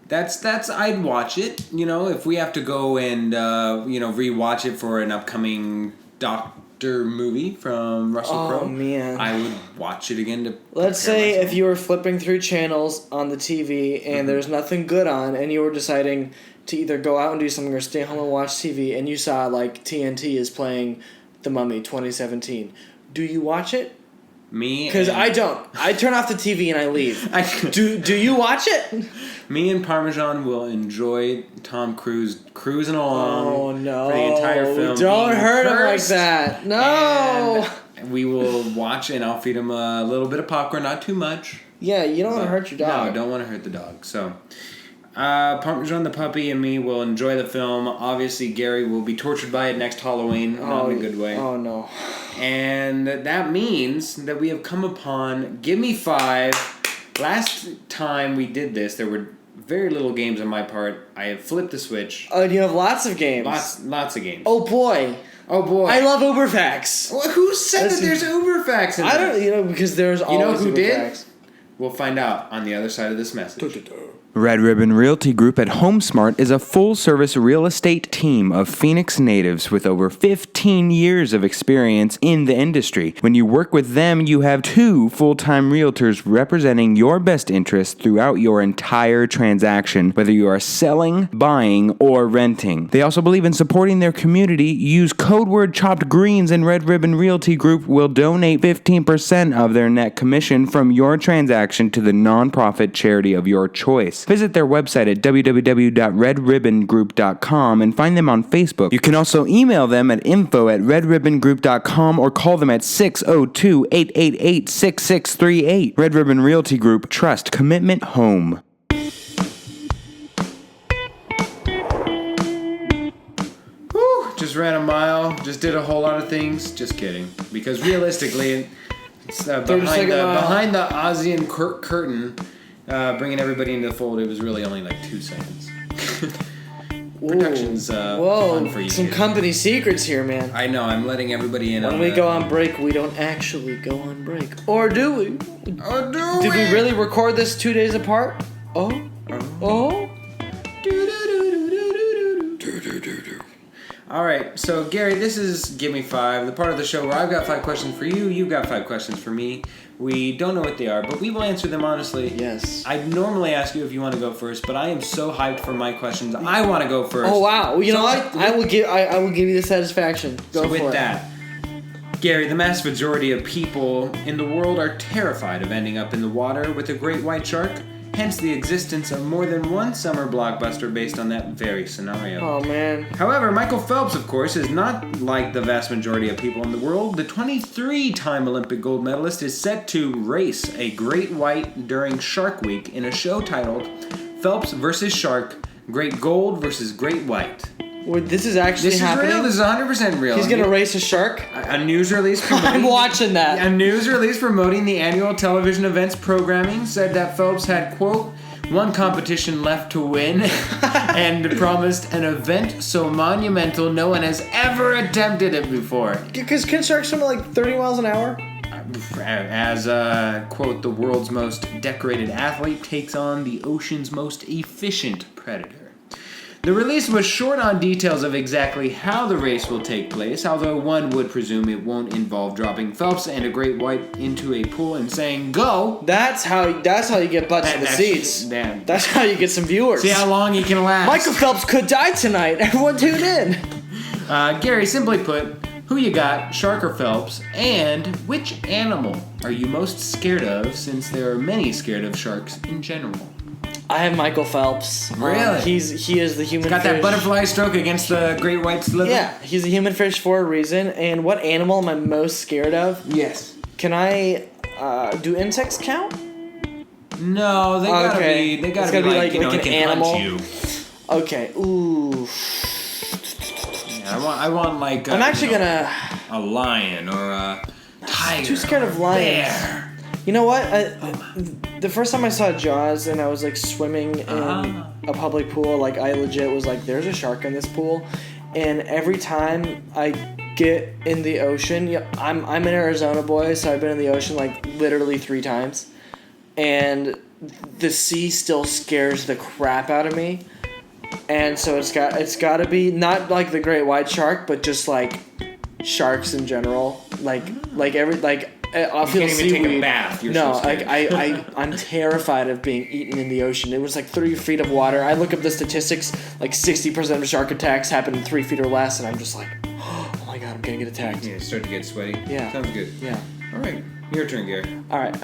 That's I'd watch it. You know, if we have to go and rewatch it for an upcoming Doctor movie from Russell Crowe. Oh man. I would watch it again to Let's say myself. if you were flipping through channels on the TV and there's nothing good on and you were deciding to either go out and do something or stay home and watch TV and you saw like TNT is playing The Mummy 2017. Do you watch it? Me, because I don't. I turn off the TV and I leave. Do you watch it? Me and Parmesan will enjoy Tom Cruise cruising along. Oh no! For the entire film. Don't hurt him like that. No. And we will watch, and I'll feed him a little bit of popcorn, not too much. Yeah, you don't want to hurt your dog. No, don't want to hurt the dog. So, Parmesan the puppy and me will enjoy the film. Obviously, Gary will be tortured by it next Halloween, not in a good way. Oh no! And that means that we have come upon Give Me 5. Last time we did this, there were very little games on my part. I have flipped the switch. Oh, you have lots of games. Lots of games. Oh boy! Oh boy! I love Uberfacts. Well, who said that there's Uberfacts in I don't. this? You know, because there's always You know who Uberfacts. did? We'll find out on the other side of this message. Red Ribbon Realty Group at HomeSmart is a full-service real estate team of Phoenix natives with over 15 years of experience in the industry. When you work with them, you have 2 full-time realtors representing your best interests throughout your entire transaction, whether you are selling, buying, or renting. They also believe in supporting their community. Use code word chopped greens and Red Ribbon Realty Group will donate 15% of their net commission from your transaction to the nonprofit charity of your choice. Visit their website at www.redribbongroup.com and find them on Facebook. You can also email them at info@redribbongroup.com or call them at 602-888-6638. Red Ribbon Realty Group. Trust. Commitment. Home. Whew, just ran a mile. Just did a whole lot of things. Just kidding. Because realistically, it's, behind the Ozian curtain... bringing everybody into the fold, it was really only like 2 seconds. Production's fun for you. Some company secrets here, man. I know, I'm letting everybody in when on we go on break, we don't actually go on break. Or do we? Did we really record this 2 days apart? Oh? Alright, so Gary, this is Give Me 5, the part of the show where I've got 5 questions for you, you've got 5 questions for me. We don't know what they are, but we will answer them honestly. Yes. I'd normally ask you if you want to go first, but I am so hyped for my questions. I want to go first. Oh wow! You know what? I will give you the satisfaction. Go for it. With that, Gary, the vast majority of people in the world are terrified of ending up in the water with a great white shark. Hence the existence of more than one summer blockbuster based on that very scenario. Oh, man. However, Michael Phelps, of course, is not like the vast majority of people in the world. The 23-time Olympic gold medalist is set to race a great white during Shark Week in a show titled Phelps vs. Shark, Great Gold vs. Great White. Wait, this is actually happening? This is real. This is 100% real. He's going to race a shark? A news release promoting... I'm watching that. A news release promoting the annual television events programming said that Phelps had, quote, one competition left to win and promised an event so monumental no one has ever attempted it before. Because can sharks swim at like 30 miles an hour? As, quote, the world's most decorated athlete takes on the ocean's most efficient predator. The release was short on details of exactly how the race will take place, although one would presume it won't involve dropping Phelps and a great white into a pool and saying, go! That's how you get butts in the seats. Damn. That's how you get some viewers. See how long he can last. Michael Phelps could die tonight. Everyone tune in. Gary, simply put, who you got, Shark or Phelps, and which animal are you most scared of, since there are many scared of sharks in general? I have Michael Phelps. Really? He is the human Got fish. that butterfly stroke against the great white slither? Yeah, he's a human fish for a reason. And what animal am I most scared of? Yes. Can I do insects count? No, they gotta be. They gotta be like an animal. Hunt you. Okay. Ooh. Yeah, I want like. I'm actually gonna. a lion or a tiger. Too scared of lions. Bear. You know what? The first time I saw Jaws and I was like swimming in a public pool, like I legit was like, "There's a shark in this pool," and every time I get in the ocean, I'm an Arizona boy, so I've been in the ocean like literally 3 times, and the sea still scares the crap out of me, and so it's got to be not like the great white shark, but just like sharks in general, I'll feel You can't even seaweed. take a bath. You're No, so scared. I'm terrified of being eaten in the ocean. It was like 3 feet of water. I look up the statistics, like 60% of shark attacks happen in 3 feet or less, and I'm just like, oh my god, I'm gonna get attacked. Yeah, start to get sweaty. Yeah. Sounds good. Yeah. All right, your turn, Gary. All right.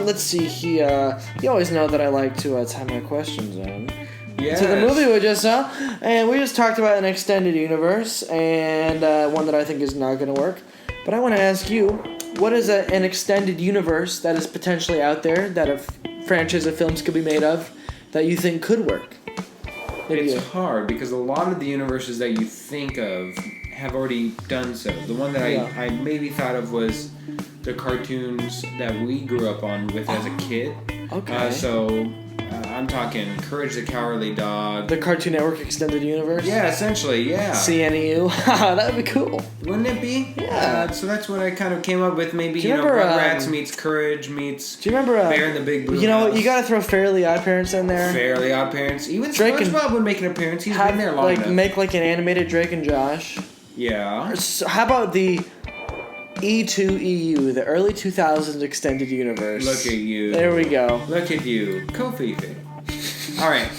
Let's see. You always know that I like to tie my questions in. Yes. To the movie we just saw, and we just talked about an extended universe and one that I think is not gonna work. But I want to ask you, what is an extended universe that is potentially out there that a franchise of films could be made of that you think could work? It's hard because a lot of the universes that you think of have already done so. The one that I maybe thought of was the cartoons that we grew up on with as a kid. Okay. I'm talking Courage the Cowardly Dog. The Cartoon Network extended universe? Yeah, essentially, yeah. CNEU. That would be cool. Wouldn't it be? Yeah. So that's what I kind of came up with. Maybe, Do you remember, Rugrats meets Courage meets Do you remember Bear in the Big Blue You know, House. you gotta throw Fairly Odd Parents in there. Fairly Odd Parents. Even Drake and- SpongeBob would make an appearance. He's been there long enough. Make like an animated Drake and Josh. Yeah. So how about the E2EU, the early 2000s extended universe? Look at you. There we go. Look at you. Kofi. All right.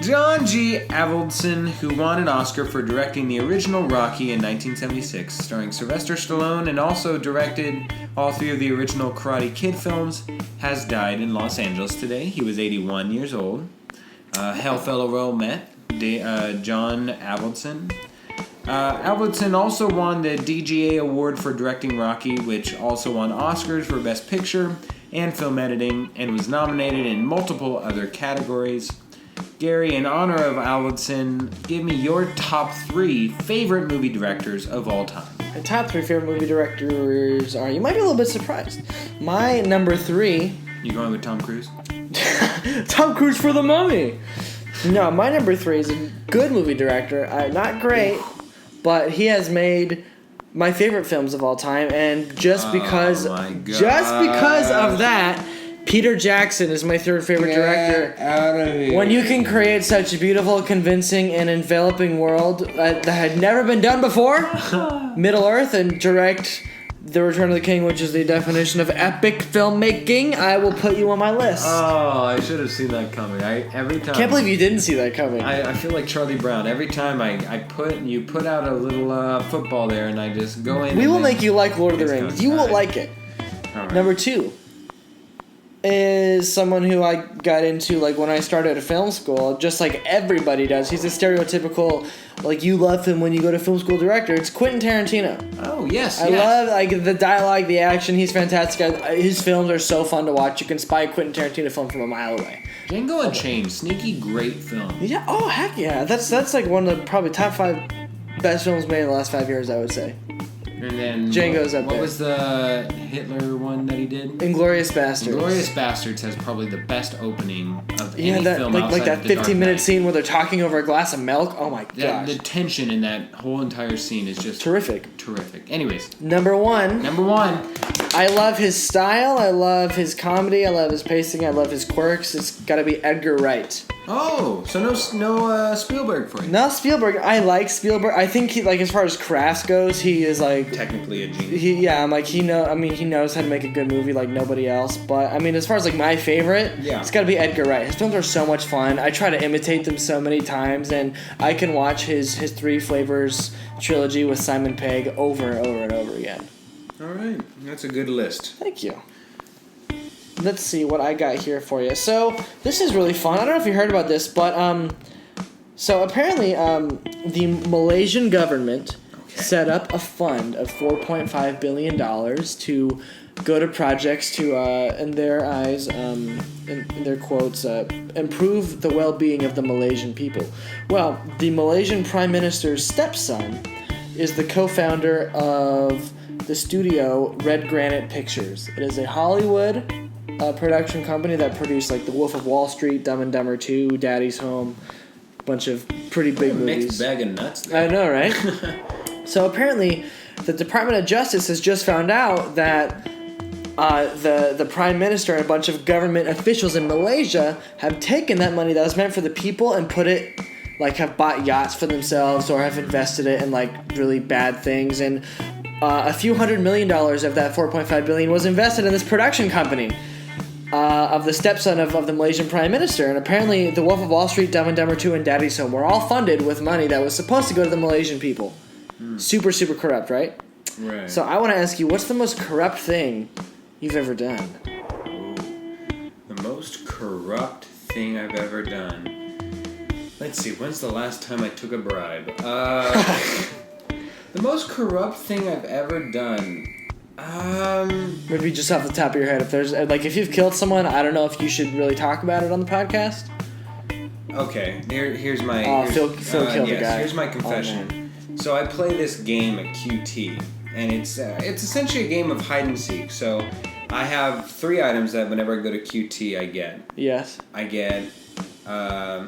John G. Avildsen, who won an Oscar for directing the original Rocky in 1976, starring Sylvester Stallone, and also directed all 3 of the original Karate Kid films, has died in Los Angeles today. He was 81 years old. Hail fellow Royal Met, John Avildsen. Avildsen also won the DGA Award for directing Rocky, which also won Oscars for Best Picture and Film Editing, and was nominated in multiple other categories. Gary, in honor of Avildsen, give me your top 3 favorite movie directors of all time. My top 3 favorite movie directors are, you might be a little bit surprised. My number 3... You going with Tom Cruise? Tom Cruise for The Mummy! No, my number 3 is a good movie director. Not great, but he has made my favorite films of all time, and just because of that, Peter Jackson is my 3rd favorite director. Out of here. When you can create such a beautiful, convincing, and enveloping world that had never been done before, Middle Earth, and direct The Return of the King, which is the definition of epic filmmaking, I will put you on my list. Oh, I should have seen that coming. Every time. Can't believe you didn't see that coming. I feel like Charlie Brown. Every time you put out a little football there, and I just go in. We will make you like Lord of the Rings. You will like it. All right. Number 2 is someone who I got into like when I started at film school, just like everybody does. He's a stereotypical, like, you love him when you go to film school director. It's Quentin Tarantino. Oh, yes, I love like the dialogue, the action. He's fantastic. His films are so fun to watch. You can spy a Quentin Tarantino film from a mile away. Django Unchained, sneaky great film. Yeah. Oh heck yeah. That's like one of the probably top 5 best films made in the last 5 years, I would say. And then Django's up there. What was the Hitler one that he did? Inglourious Basterds. Inglourious Basterds has probably the best opening of any Yeah, that film like outside that of The Dark 15-minute Knight. scene where they're talking over a glass of milk. Oh my gosh. The tension in that whole entire scene is just Terrific. Terrific. Anyways, Number 1. I love his style. I love his comedy. I love his pacing. I love his quirks. It's got to be Edgar Wright. Oh, so no Spielberg for you. No, Spielberg. I like Spielberg. I think he, like, as far as crafts goes, he is like Technically a genius. he knows how to make a good movie like nobody else. But I mean, as far as like my favorite, it's got to be Edgar Wright. His films are so much fun. I try to imitate them so many times, and I can watch his 3 Flavors trilogy with Simon Pegg over and over and over again. All right, that's a good list. Thank you. Let's see what I got here for you. So, this is really fun. I don't know if you heard about this, but, so apparently, the Malaysian government set up a fund of $4.5 billion to go to projects to, in their eyes, in their quotes, improve the well-being of the Malaysian people. Well, the Malaysian Prime Minister's stepson is the co-founder of the studio Red Granite Pictures. It is a Hollywood production company that produced like The Wolf of Wall Street, Dumb and Dumber 2, Daddy's Home, a bunch of pretty big movies. Mixed bag of nuts there. I know, right? So apparently, the Department of Justice has just found out that the Prime Minister and a bunch of government officials in Malaysia have taken that money that was meant for the people and put it, like, have bought yachts for themselves or have invested it in, like, really bad things. And a few $100 million of that $4.5 billion was invested in this production company of the stepson of the Malaysian Prime Minister. And apparently, The Wolf of Wall Street, Dumb and Dumber 2, and Daddy's Home were all funded with money that was supposed to go to the Malaysian people. Super, super corrupt, right? Right. So I want to ask you, what's the most corrupt thing you've ever done? Ooh. The most corrupt thing I've ever done. Let's see, when's the last time I took a bribe? The most corrupt thing I've ever done. Maybe just off the top of your head, if there's like if you've killed someone, I don't know if you should really talk about it on the podcast. Okay, here's my. Phil killed the guy. Here's my confession. So I play this game at QT, and it's essentially a game of hide and seek. So I have 3 items that whenever I go to QT, I get. Yes. I get. I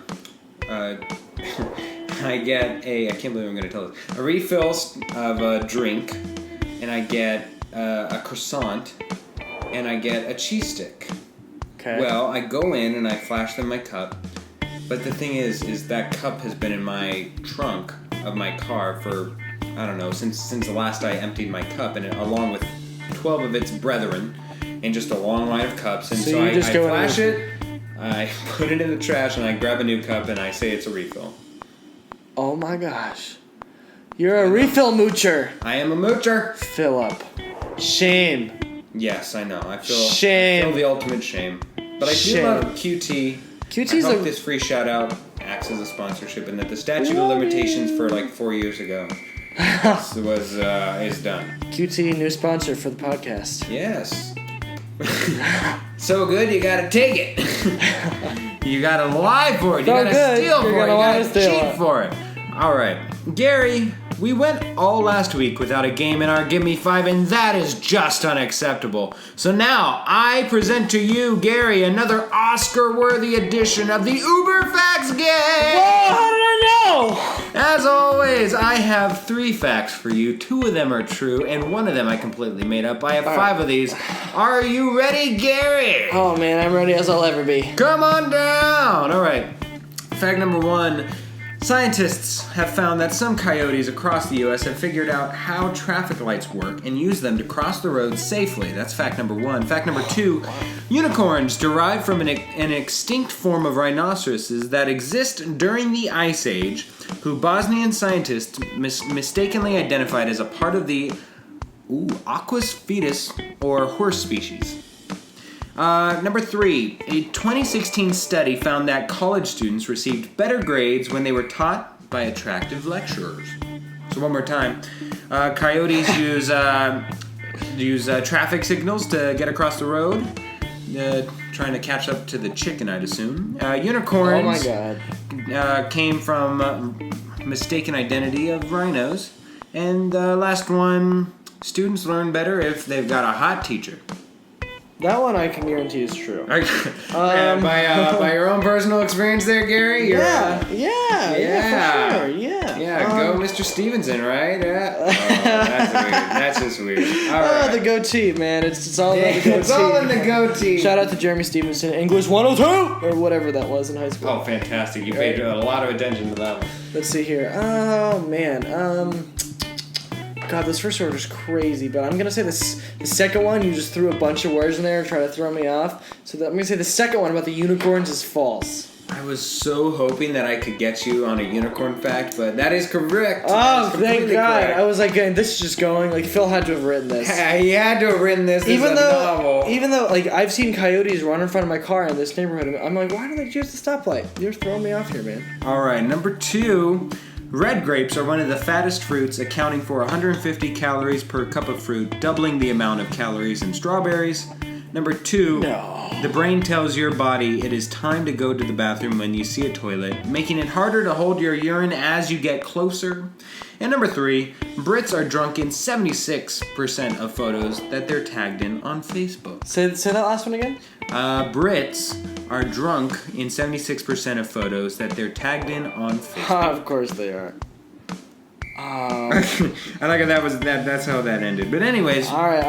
get I can't believe I'm going to tell this. A refill of a drink, and I get a croissant, and I get a cheese stick. Okay. Well, I go in and I flash them my cup, but the thing is that cup has been in my trunk of my car for, I don't know, since the last I emptied my cup, and along with 12 of its brethren, and just a long line of cups, and so I flash it, I put it in the trash, and I grab a new cup, and I say it's a refill. Oh my gosh. You're a refill moocher. I am a moocher. Philip. Shame. Yes, I know. I feel the ultimate shame. But I do love QT. QT's I hope this free shout out acts as a sponsorship, and that the statute of limitations for like 4 years ago is done. QT, new sponsor for the podcast. Yes. So good, you gotta take it. You gotta lie for it. You gotta steal for it. You gotta cheat for it. All right, Gary. We went all last week without a game in our Give Me 5, and that is just unacceptable. So now, I present to you, Gary, another Oscar-worthy edition of the Uber Facts Game! Whoa, how did I know? As always, I have 3 facts for you. 2 of them are true, and 1 of them I completely made up. I have 5 of these. Are you ready, Gary? Oh man, I'm ready as I'll ever be. Come on down! All right, fact number 1. Scientists have found that some coyotes across the U.S. have figured out how traffic lights work and use them to cross the road safely. That's fact number 1. Fact number 2, unicorns derive from an extinct form of rhinoceroses that exist during the Ice Age, who Bosnian scientists mistakenly identified as a part of the Aquus fetus, or horse species. Number 3, a 2016 study found that college students received better grades when they were taught by attractive lecturers. So one more time, coyotes use traffic signals to get across the road, trying to catch up to the chicken, I'd assume. Unicorns came from mistaken identity of rhinos. And last one, students learn better if they've got a hot teacher. That one I can guarantee is true. By your own personal experience there, Gary? Yeah, for sure. Go Mr. Stevenson, right? Yeah. Oh, that's weird. That's just weird. All right. The goatee, man. It's all about the goatee. It's all in the goatee. Shout out to Jeremy Stevenson, English 102! Or whatever that was in high school. Oh, fantastic. You paid a lot of attention to that one. Let's see here. Oh, man. God, this first word was crazy, but I'm going to say the second one, you just threw a bunch of words in there and try to throw me off. So I'm going to say the second one about the unicorns is false. I was so hoping that I could get you on a unicorn fact, but that is correct. Oh, thank God. Correct. I was like, this is just going, like, Phil had to have written this. He had to have written this. Even though, like, I've seen coyotes run in front of my car in this neighborhood, and I'm like, why do they use the stoplight? You're throwing me off here, man. All right, number 2. Red grapes are one of the fattest fruits, accounting for 150 calories per cup of fruit, doubling the amount of calories in strawberries. Number 2, No. the brain tells your body it is time to go to the bathroom when you see a toilet, making it harder to hold your urine as you get closer. And number 3, Brits are drunk in 76% of photos that they're tagged in on Facebook. Say that last one again? Brits are drunk in 76% of photos that they're tagged in on Facebook. Of course they are. I like that's how that ended. But anyways. All right.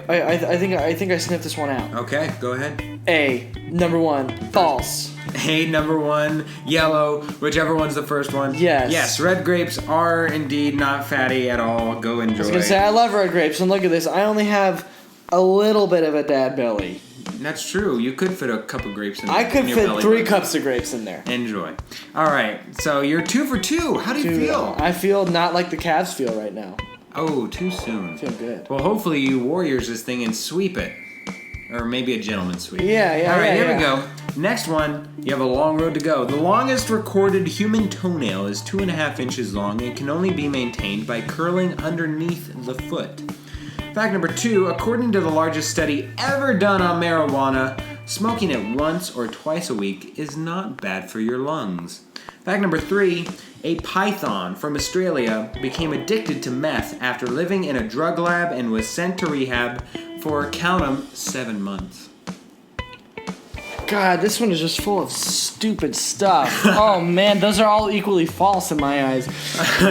I think I sniffed this one out. Okay, go ahead. A, number 1, false. A, number 1, yellow, whichever one's the first one. Yes. Yes, red grapes are indeed not fatty at all. Go enjoy. I was gonna say I love red grapes, and look at this. I only have a little bit of a dad belly. That's true. You could fit a cup of grapes in. I could in your fit belly 3 button. cups of grapes in there. Enjoy. All right, so you're 2 for 2. How do you feel? I feel not like the Cavs feel right now. Oh, too soon. I feel good. Well, hopefully you Warriors this thing and sweep it. Or maybe a gentleman sweep. Yeah. All right, here yeah. we go. Next one, you have a long road to go. The longest recorded human toenail is 2.5 inches long and can only be maintained by curling underneath the foot. Fact number 2, according to the largest study ever done on marijuana, smoking it once or twice a week is not bad for your lungs. Fact number 3, a python from Australia became addicted to meth after living in a drug lab and was sent to rehab for, count 'em, 7 months. God, this one is just full of stupid stuff. Oh man, those are all equally false in my eyes.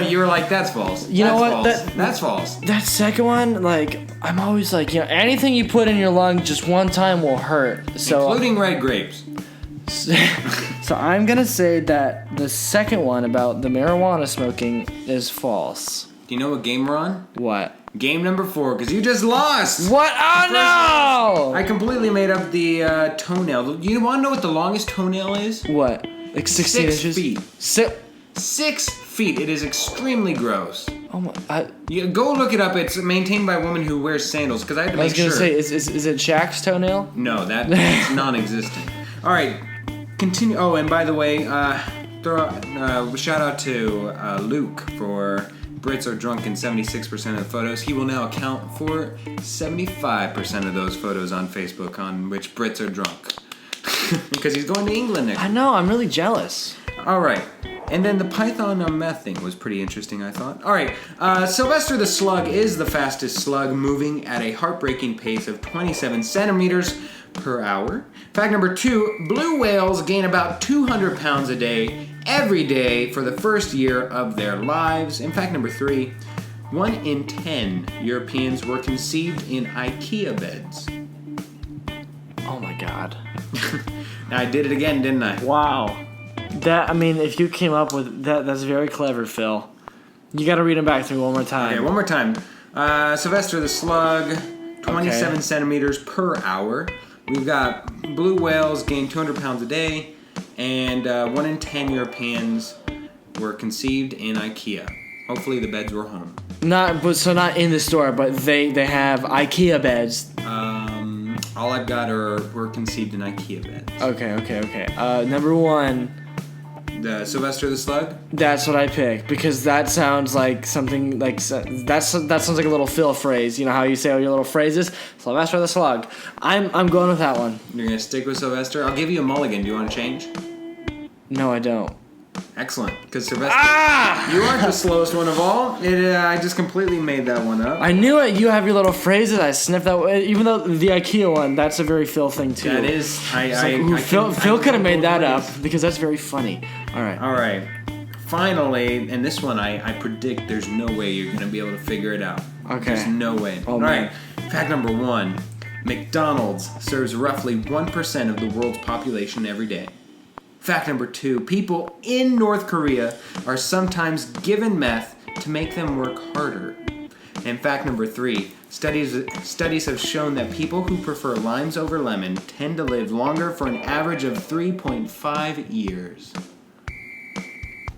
You were like, that's false. You know what? False. That's false. That second one, like, I'm always like, anything you put in your lung just one time will hurt. So, Including red grapes. so I'm gonna say that the second one about the marijuana smoking is false. Do you know what game we're on? What? Game number 4, because you just lost. What? Oh no! I completely made up the toenail. You want to know what the longest toenail is? What? Like 16 6 inches? feet. 6 feet. It is extremely gross. Oh my! You go look it up. It's maintained by a woman who wears sandals. Because I had to I was make gonna sure. say, is it Shaq's toenail? No, that's non-existent. All right, continue. Oh, and by the way, shout out to Luke for Brits are drunk in 76% of photos. He will now account for 75% of those photos on Facebook on which Brits are drunk. Because he's going to England next. I know. I'm really jealous. All right. And then the python on meth thing was pretty interesting, I thought. All right. Sylvester the slug is the fastest slug, moving at a heartbreaking pace of 27 centimeters per hour. Fact number 2, blue whales gain about 200 pounds a day every day for the first year of their lives. And fact number 3, 1 in 10 Europeans were conceived in IKEA beds. Oh my god. Now, I did it again, didn't I? Wow. If you came up with that, that's very clever, Phil. You gotta read them back to me one more time. Okay, one more time. Sylvester the slug, 27 centimeters per hour. We've got blue whales gain 200 pounds a day, and 1 in 10 Europeans were conceived in IKEA. Hopefully the beds were home. Not in the store, but they have IKEA beds. All I've got were conceived in IKEA beds. Okay. Number 1. The Sylvester the slug? That's what I picked because that sounds like something like that sounds like a little Phil phrase. You know how you say all your little phrases? Sylvester the slug. I'm going with that one. You're gonna stick with Sylvester? I'll give you a mulligan. Do you want to change? No, I don't. Excellent, because Sylvester, you aren't the slowest one of all. I just completely made that one up. I knew it. You have your little phrases. I sniffed that. Even though the IKEA one, that's a very Phil thing too. That is. Phil could have made that up because that's very funny. All right. Finally, and this one I predict there's no way you're gonna be able to figure it out. Okay. There's no way. Oh, all man. right. Fact number 1: McDonald's serves roughly 1% of the world's population every day. Fact number 2, people in North Korea are sometimes given meth to make them work harder. And fact number 3, studies have shown that people who prefer limes over lemon tend to live longer for an average of 3.5 years.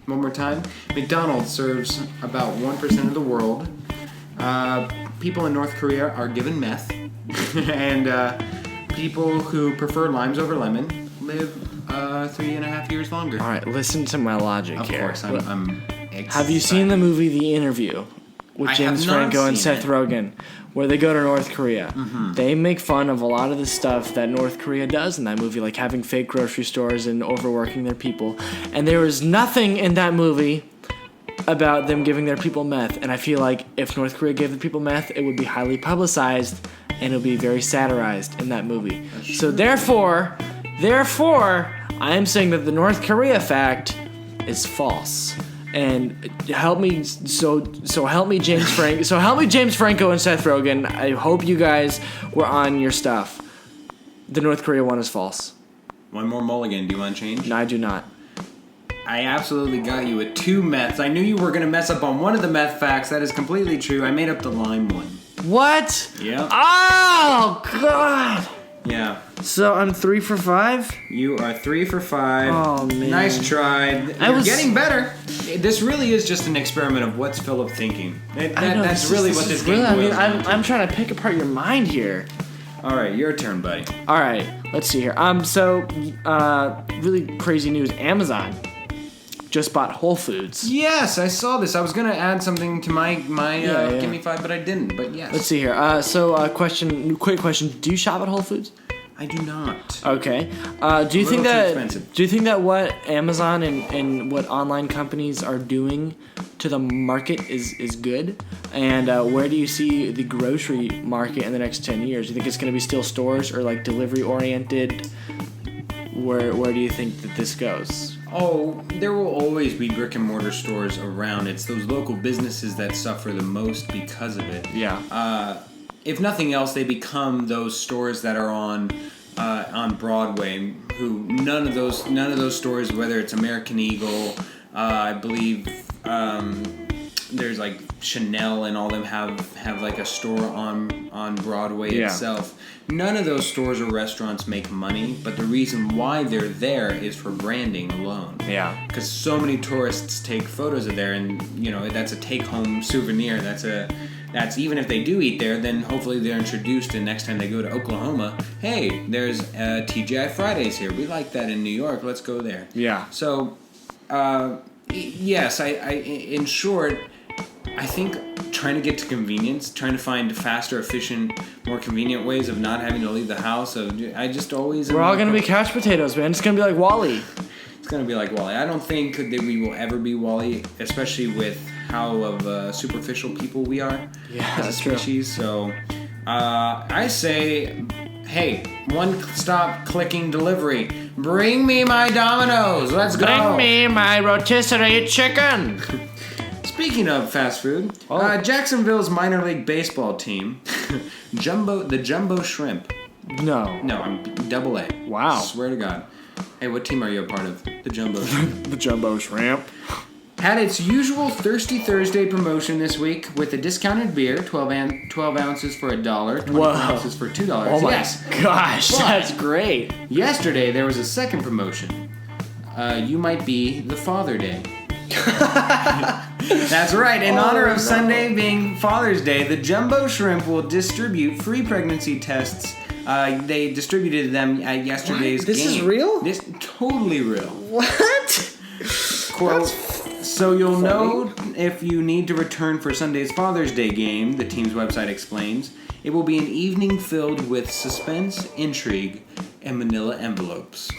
One more time, McDonald's serves about 1% of the world. People in North Korea are given meth, and people who prefer limes over lemon live 3.5 years longer. All right. Listen to my logic here. Of course, I'm excited. Have you seen the movie The Interview with I James have not Franco and seen Seth it. Rogen, where they go to North Korea. They make fun of a lot of the stuff that North Korea does in that movie, like having fake grocery stores and overworking their people. And there was nothing in that movie about them giving their people meth. And I feel like if North Korea gave the people meth, it would be highly publicized and it would be very satirized in that movie. So therefore, I am saying that the North Korea fact is false. And help me, so help me, James Franco and Seth Rogen. I hope you guys were on your stuff. The North Korea one is false. One more mulligan. Do you want to change? No, I do not. I absolutely got you with 2 meths. I knew you were going to mess up on one of the meth facts. That is completely true. I made up the lime one. What? Yeah. Oh, God. Yeah. So I'm 3 for 5? You are 3 for 5. Oh, man. Nice try. I was getting better. This really is just an experiment of what's Philip thinking. That's really what this game boils down to. I'm trying to pick apart your mind here. All right, your turn, buddy. All right, let's see here. Really crazy news. Amazon just bought Whole Foods. Yes, I saw this. I was gonna add something to my Give Me 5, but I didn't. But yes. Let's see here. Quick question. Do you shop at Whole Foods? I do not. Okay. Do you think that? expensive. Do you think that what Amazon and what online companies are doing to the market is good? And where do you see the grocery market in the next 10 years? Do you think it's going to be still stores or like delivery oriented? Where do you think that this goes? Oh, there will always be brick and mortar stores around. It's those local businesses that suffer the most because of it. Yeah. If nothing else, they become those stores that are on Broadway. Who none of those stores, whether it's American Eagle, I believe there's like Chanel and all them have like a store on Broadway itself. None of those stores or restaurants make money, but the reason why they're there is for branding alone. Yeah. Because so many tourists take photos of there, and that's a take-home souvenir. That's even if they do eat there, then hopefully they're introduced, and next time they go to Oklahoma, hey, there's TGI Fridays here. We like that in New York. Let's go there. Yeah. So, yes, I in short, I think trying to get to convenience, trying to find faster, efficient, more convenient ways of not having to leave the house. I just always... We're all going to be couch potatoes, man. It's going to be like WALL-E. It's going to be like WALL-E. I don't think that we will ever be WALL-E, especially with how of superficial people we are as a species. True. So I say, hey, one-stop clicking delivery. Bring me my Domino's. Let's go. Bring me my rotisserie chicken. Speaking of fast food, Jacksonville's minor league baseball team, the Jumbo Shrimp. No, I'm Double A. Wow. Swear to God. Hey, what team are you a part of? The Jumbo Shrimp. The Jumbo Shrimp. Had its usual Thirsty Thursday promotion this week with a discounted beer, 12 ounces for $1, 20 ounces for $2. Oh my gosh, But that's great. yesterday there was a second promotion. You might be the Father Day. That's right. In honor of Sunday being Father's Day, the Jumbo Shrimp will distribute free pregnancy tests. They distributed them at yesterday's game. This is real? This totally real. What? Quote, so you'll know if you need to return for Sunday's Father's Day game, the team's website explains. It will be an evening filled with suspense, intrigue, and manila envelopes.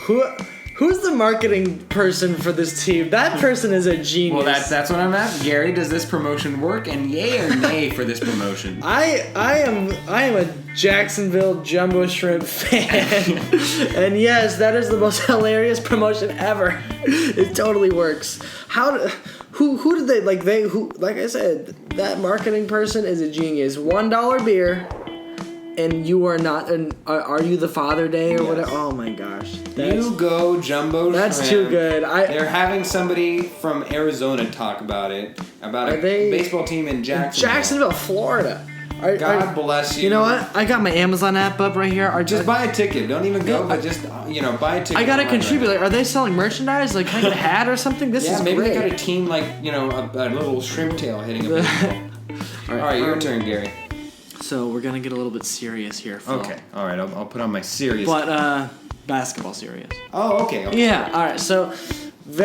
Who's the marketing person for this team? That person is a genius. Well, that's what I'm asking. Gary, does this promotion work? And yay or nay for this promotion? I am a Jacksonville Jumbo Shrimp fan. And yes, that is the most hilarious promotion ever. It totally works. Who did they like I said, that marketing person is a genius. $1 beer. And you are not are you the Father Day or whatever? Oh my gosh. You go Jumbo That's Shrimp. too good. They're having somebody from Arizona talk about it. About baseball team in Jacksonville, Florida. God bless you. You know what? I got my Amazon app up right here. Just buy a ticket. Don't even go, but just buy a ticket. I gotta contribute. Like, are they selling merchandise? Like, can I get a hat or something? This is maybe great. they got a team like a little shrimp tail hitting a baseball. All right, your turn, Gary. So we're gonna get a little bit serious here, Phil. Okay. All right. I'll put on my serious. But basketball serious. Oh, okay. Yeah. All right. So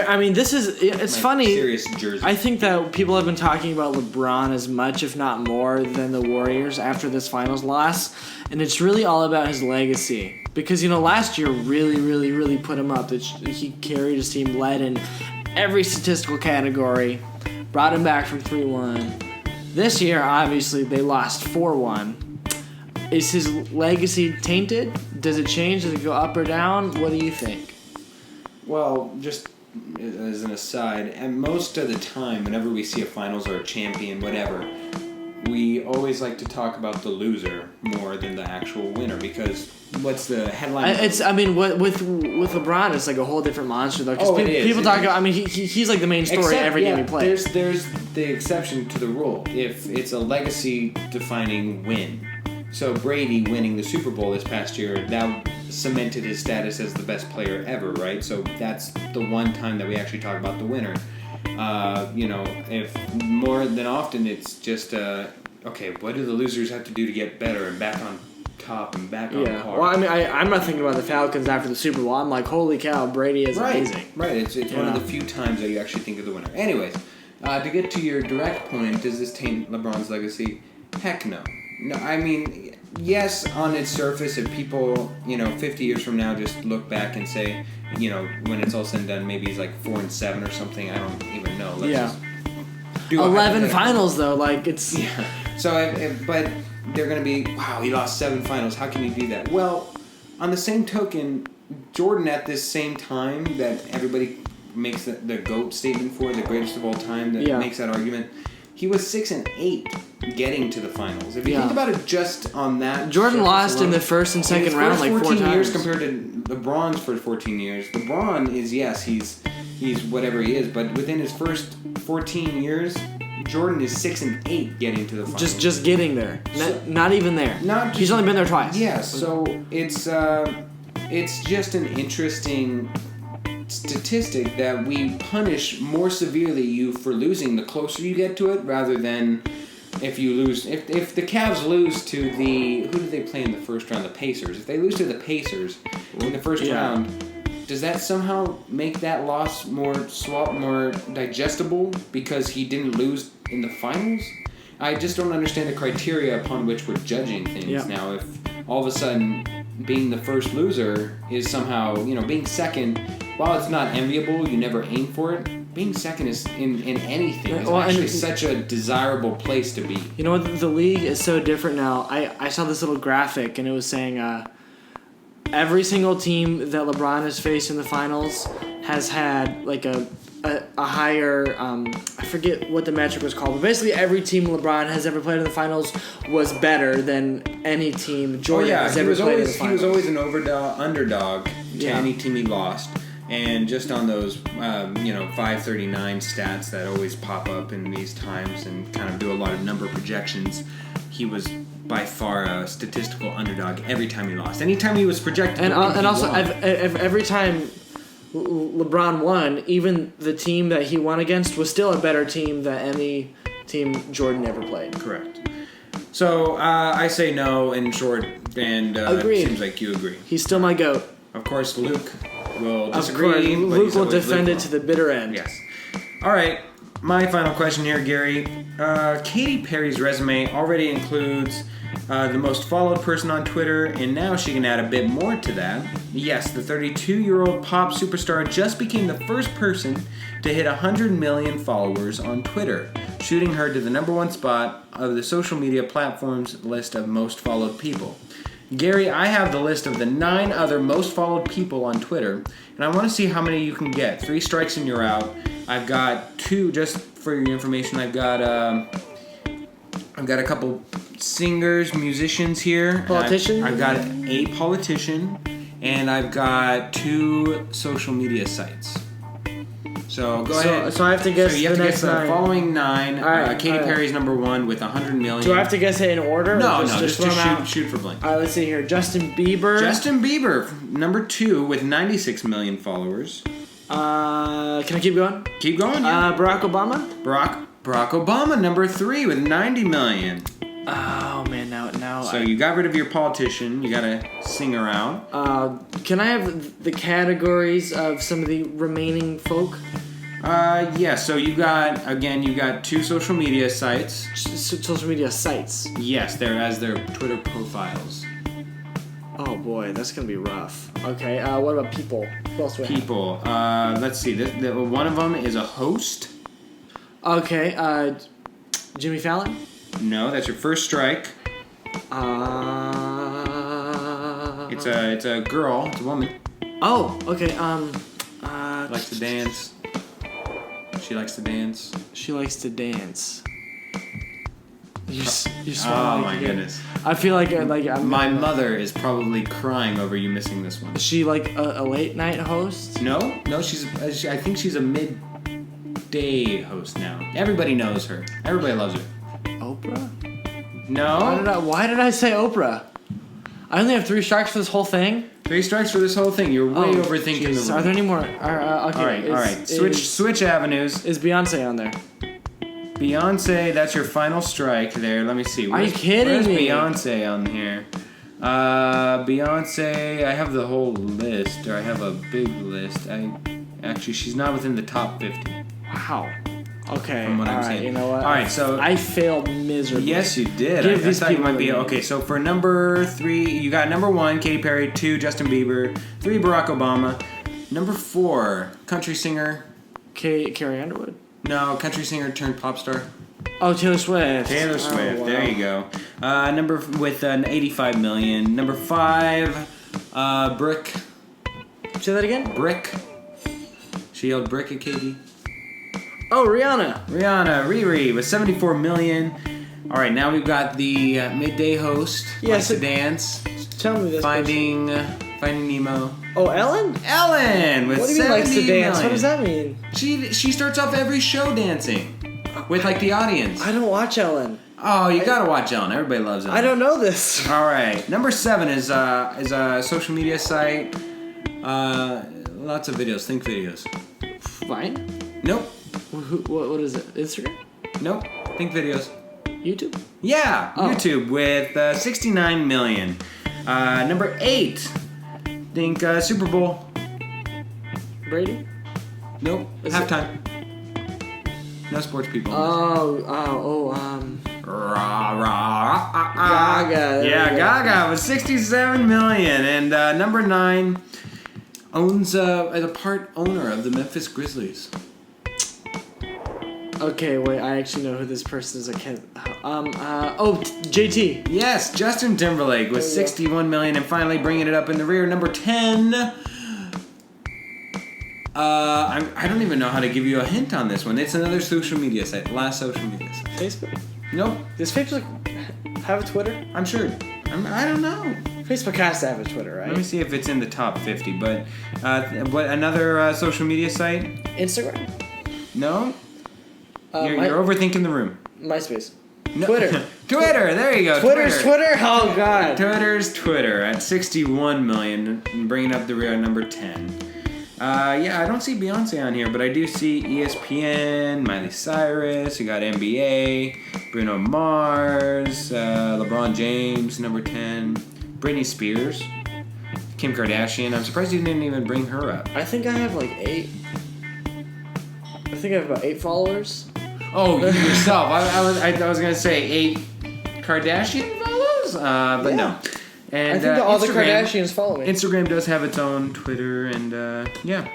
I mean, it's funny. Serious jersey. I think that people have been talking about LeBron as much, if not more, than the Warriors after this finals loss. And it's really all about his legacy. Because, last year really, really, really put him up. He carried his team, led in every statistical category, brought him back from 3-1. This year, obviously, they lost 4-1. Is his legacy tainted? Does it change? Does it go up or down? What do you think? Well, just as an aside, and most of the time, whenever we see a finals or a champion, whatever, we always like to talk about the loser more than the actual winner, because what's the headline? With LeBron, it's like a whole different monster though. Because people talk about. I mean, he's like the main story every game he plays. There's the exception to the rule. If it's a legacy-defining win, so Brady winning the Super Bowl this past year, that cemented his status as the best player ever, right? So that's the one time that we actually talk about the winner. If more than often it's just okay, what do the losers have to do to get better and back on top and back on par? Well, I mean, I'm not thinking about the Falcons after the Super Bowl. I'm like, holy cow, Brady is amazing. Right, it's one of the few times that you actually think of the winner. Anyways, to get to your direct point, does this taint LeBron's legacy? Heck no. No, I mean, yes, on its surface, if people, 50 years from now just look back and say, when it's all said and done, maybe he's like 4-7 or something. I don't even know. Let's just do 11 finals though, like it's. Yeah. So, but they're gonna be, wow, he lost 7 finals. How can he do that? Well, on the same token, Jordan at this same time that everybody makes the GOAT statement for, the greatest of all time, that makes that argument. He was 6-8 getting to the finals. If you think about it, just on that, Jordan lost in the first and second round like 4 times. 14 years compared to LeBron's for 14 years. LeBron is he's whatever he is, but within his first 14 years, Jordan is 6-8 getting to the finals. Just getting there, not even there. He's only been there twice. Yeah, so it's just an interesting statistic that we punish more severely you for losing the closer you get to it, rather than if you lose. If the Cavs lose to who did they play in the first round? The Pacers. If they lose to the Pacers in the first round, does that somehow make that loss more digestible because he didn't lose in the finals? I just don't understand the criteria upon which we're judging things now. If all of a sudden being the first loser is somehow, being second, while it's not enviable, you never aim for it, being second is in anything is actually such a desirable place to be. You know what? The league is so different now. I saw this little graphic, and it was saying every single team that LeBron has faced in the finals has had like a higher, I forget what the metric was called, but basically every team LeBron has ever played in the finals was better than any team Jordan has ever played in the finals. He was always an underdog to any team he lost. And just on those, 539 stats that always pop up in these times and kind of do a lot of number projections, he was by far a statistical underdog every time he lost. Anytime he was projected, and also every time LeBron won, even the team that he won against was still a better team than any team Jordan ever played. Correct. So I say no in short, and it seems like you agree. He's still my GOAT. Of course, Luke will disagree. Of course, Luke will defend it to the bitter end. Yes. All right. My final question here, Gary. Katy Perry's resume already includes the most followed person on Twitter, and now she can add a bit more to that. Yes, the 32-year-old pop superstar just became the first person to hit 100 million followers on Twitter, shooting her to the #1 spot of the social media platform's list of most followed people. Gary, I have the list of the 9 other most followed people on Twitter, and I want to see how many you can get. 3 strikes and you're out. I've got 2, just for your information, I've got a couple singers, musicians here. Politician? I've got a politician, and I've got 2 social media sites. So go ahead. So I have to guess so you have the to next guess 9. The following 9. Katy Perry's #1 with 100 million. Do I have to guess it in order? No, just shoot for blank. All right, let's see here. Justin Bieber, #2 with 96 million followers. Can I keep going? Keep going. Yeah. Barack Obama. Barack Obama, #3 with 90 million. Oh man, now no. So you got rid of your politician. You got a singer out. Can I have the categories of some of the remaining folk? Yeah. So you got 2 social media sites. Social media sites. Yes, they're as their Twitter profiles. Oh boy, that's gonna be rough. Okay. What about people? Who else do we have? People. Let's see. One of them is a host. Okay. Jimmy Fallon. No, that's your first strike. It's a girl. It's a woman. Oh, okay. Likes to dance. She likes to dance. She likes to dance. You're Oh my goodness! I feel like I'm. My mother is probably crying over you missing this one. Is she like a late night host? No, I think she's a midday host now. Everybody knows her. Everybody loves her. Oprah? No. Why did I say Oprah? I only have 3 strikes for this whole thing. 3 strikes for this whole thing. You're way overthinking the room. Are there any more? Okay. All right. Switch avenues. Is Beyonce on there? Beyonce, that's your final strike there. Let me see. Are you kidding where's me? Beyonce on here? Beyonce, I have the whole list, or I have a big list. She's not within the top 50. Wow. Okay. From what I'm saying. You know what? All right, so I failed miserably. Yes, you did. I thought you might be okay. So for number 3, you got number 1, Katy Perry. 2, Justin Bieber. 3, Barack Obama. Number 4, country singer. Carrie Underwood. No, country singer turned pop star. Oh, Taylor Swift. Taylor Swift. Oh, wow. There you go. Number with an 85 million. Number 5, Brick. Say that again. Brick. She yelled brick at Katie. Oh, Rihanna, Riri with 74 million. All right, now we've got the midday host. Yes, Likes to dance. Tell me this. Finding Nemo. Oh, Ellen. Ellen with 70 What do you mean likes to dance? million. What does that mean? She starts off every show dancing with like the audience. I don't watch Ellen. Oh, you gotta watch Ellen. Everybody loves Ellen. I don't know this. All right, number 7 is a social media site. Lots of videos. Think videos. Vine. Nope. What is it? Instagram. Nope. Think videos. YouTube. Yeah, YouTube with 69 million. Number 8. Think Super Bowl. Brady. Nope. Halftime. No sports people. Gaga. Yeah, Gaga with 67 million. And number 9 owns is a part owner of the Memphis Grizzlies. Okay, wait. I actually know who this person is. I can't. JT. Yes, Justin Timberlake with 61 million, and finally bringing it up in the rear, number 10. I don't even know how to give you a hint on this one. It's another social media site. Last social media site. Facebook. Nope. Does Facebook have a Twitter? I'm sure. I don't know. Facebook has to have a Twitter, right? Let me see if it's in the top 50. But what another social media site? Instagram. No. You're overthinking the room. MySpace. No. Twitter. Twitter. There you go. Twitter's Twitter. Oh God. Twitter's Twitter at 61 million, and bringing up the rear at number 10. Yeah, I don't see Beyonce on here, but I do see ESPN, Miley Cyrus. You got NBA, Bruno Mars, LeBron James, number 10, Britney Spears, Kim Kardashian. I'm surprised you didn't even bring her up. I think I have like 8. I think I have about 8 followers. Oh, you yourself. I was gonna say 8 Kardashian follows, but yeah. no. And I think all the Kardashians follow me. Instagram does have its own Twitter, and yeah.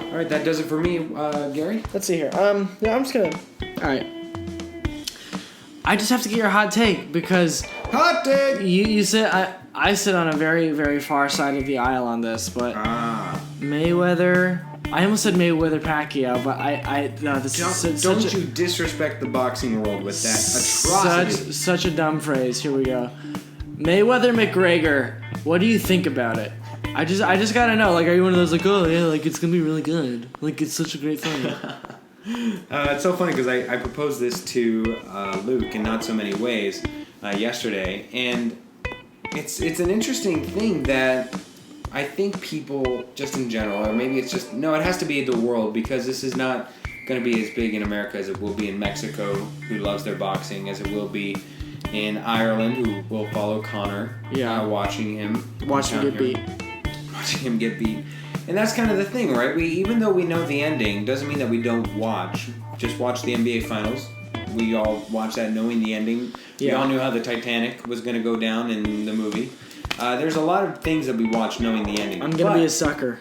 All right, that does it for me, Gary. Let's see here. Yeah, I'm just gonna. All right. I just have to get your hot take because hot take. You said I sit on a very very far side of the aisle on this, but Mayweather. I almost said Mayweather Pacquiao, but don't you disrespect the boxing world with that atrocity. Such a dumb phrase. Here we go. Mayweather McGregor. What do you think about it? I just gotta know. Like, are you one of those like, oh yeah, like it's gonna be really good. Like it's such a great fight. It's so funny because I proposed this to Luke in not so many ways yesterday, and it's an interesting thing that I think people just in general, or maybe it's just it has to be the world, because this is not going to be as big in America as it will be in Mexico, who loves their boxing, as it will be in Ireland who will follow Connor. Watching him get beat. Watching him get beat. And that's kind of the thing, right? Even though we know the ending, doesn't mean that we don't just watch the NBA Finals. We all watch that knowing the ending. We all knew how the Titanic was going to go down in the movie. There's a lot of things that we watch knowing the ending. I'm going to be a sucker.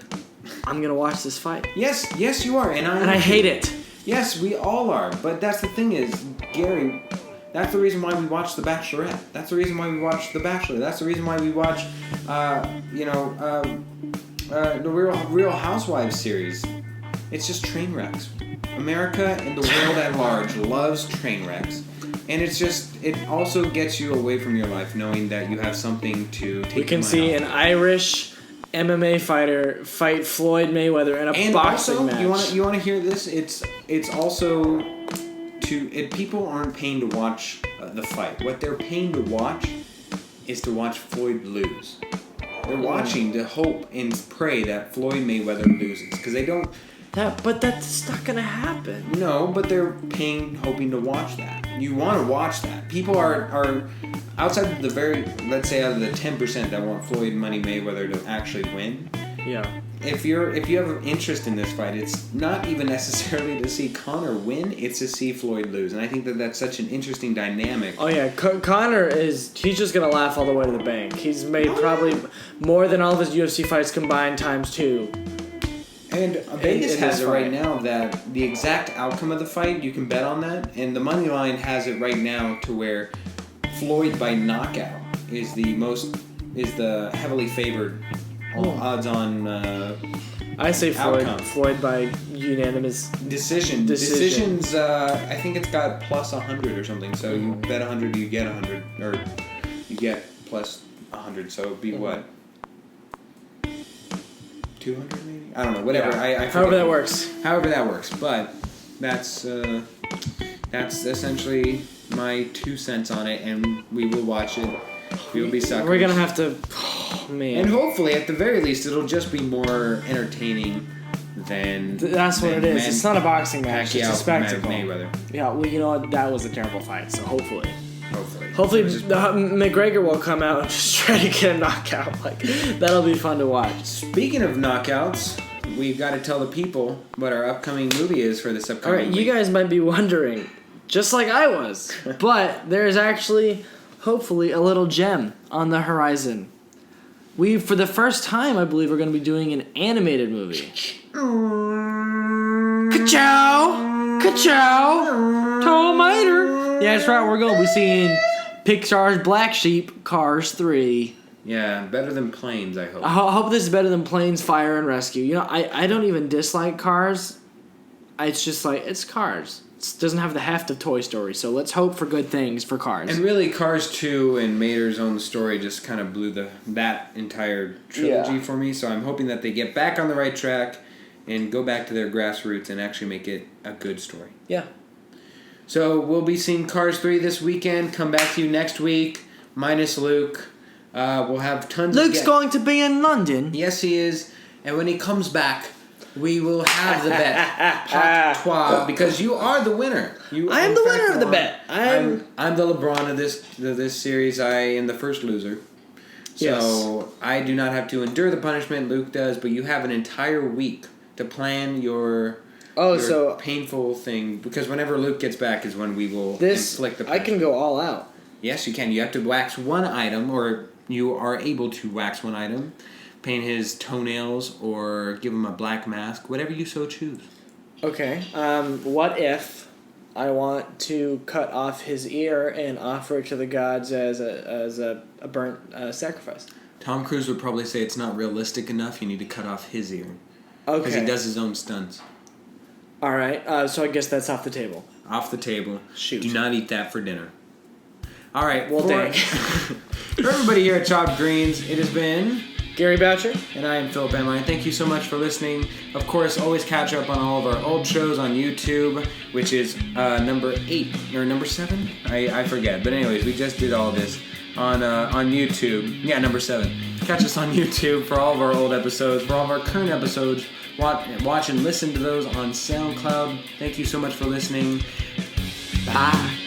I'm going to watch this fight. Yes, you are. And I hate it. Yes, we all are. But that's the thing is, Gary, that's the reason why we watch The Bachelorette. That's the reason why we watch The Bachelor. That's the reason why we watch, the Real Housewives series. It's just train wrecks. America and the world at large loves train wrecks. And it also gets you away from your life knowing that you have something to take. We can see an Irish MMA fighter fight Floyd Mayweather in a boxing match. You want to hear this? It's also people aren't paying to watch the fight. What they're paying to watch is to watch Floyd lose. They're watching to hope and pray that Floyd Mayweather loses because they don't. But that's not gonna happen. No, but they're hoping to watch that. You want to watch that. People are outside of let's say out of the 10% that want Floyd Money Mayweather to actually win. Yeah. If you have an interest in this fight, it's not even necessarily to see Conor win. It's to see Floyd lose, and I think that that's such an interesting dynamic. Oh yeah, Conor he's just gonna laugh all the way to the bank. He's made probably more than all of his UFC fights combined ×2. And Vegas has it right now that the exact outcome of the fight, you can bet on that. And the money line has it right now to where Floyd by knockout is the heavily favored odds on I say Floyd. Outcome. Floyd by unanimous decision. Decisions. I think it's got plus 100 or something. So you bet 100, you get 100, or you get plus 100. So it'd be what? 200 maybe? I don't know. Whatever. Yeah. However that works. But that's essentially my 2 cents on it, and we will watch it. We will be suckers. We're gonna have to. Oh, man. And hopefully, at the very least, it'll just be more entertaining than. That's what it is. It's not a boxing match. It's a spectacle. Mayweather. Yeah. Well, you know what? That was a terrible fight. So hopefully, McGregor will come out and just try to get a knockout. That'll be fun to watch. Speaking of knockouts, we've got to tell the people what our upcoming movie is for this upcoming week. All right, week. you guys might be wondering, just like I was, but there's actually, hopefully, a little gem on the horizon. We, for the first time, I believe, are going to be doing an animated movie. Ka-chow! Ka-chow! Tomater! Yeah, that's right, we're going to be seeing Pixar's Black Sheep, Cars 3. Yeah, better than Planes, I hope. I hope this is better than Planes, Fire, and Rescue. You know, I don't even dislike Cars. It's just it's Cars. It doesn't have the heft of Toy Story, so let's hope for good things for Cars. And really, Cars 2 and Mater's own story just kind of blew that entire trilogy for me, so I'm hoping that they get back on the right track and go back to their grassroots and actually make it a good story. Yeah. So we'll be seeing Cars 3 this weekend. Come back to you next week, minus Luke. We'll have tons Luke's going to be in London. Yes, he is. And when he comes back, we will have the bet. Pot trois, because you are the winner. I am the winner of the bet. I'm the LeBron of this series. I am the first loser. So yes. I do not have to endure the punishment. Luke does, but you have an entire week to plan your painful thing, because whenever Luke gets back is when we will inflict the punishment. I can go all out. Yes, you can. You have to wax one item, or you are able to wax one item, paint his toenails, or give him a black mask, whatever you so choose. Okay. What if I want to cut off his ear and offer it to the gods as a burnt sacrifice? Tom Cruise would probably say it's not realistic enough. You need to cut off his ear. Okay. Because he does his own stunts. All right. So I guess that's off the table. Off the table. Shoot. Do not eat that for dinner. All right. Well, dang. For everybody here at Chopped Greens, it has been Gary Boucher. And I am Philip Amerine. Thank you so much for listening. Of course, always catch up on all of our old shows on YouTube, which is number 8 or number 7. I forget. But anyways, we just did all this on YouTube. Yeah, number 7. Catch us on YouTube for all of our old episodes, for all of our current episodes. Watch and listen to those on SoundCloud. Thank you so much for listening. Bye.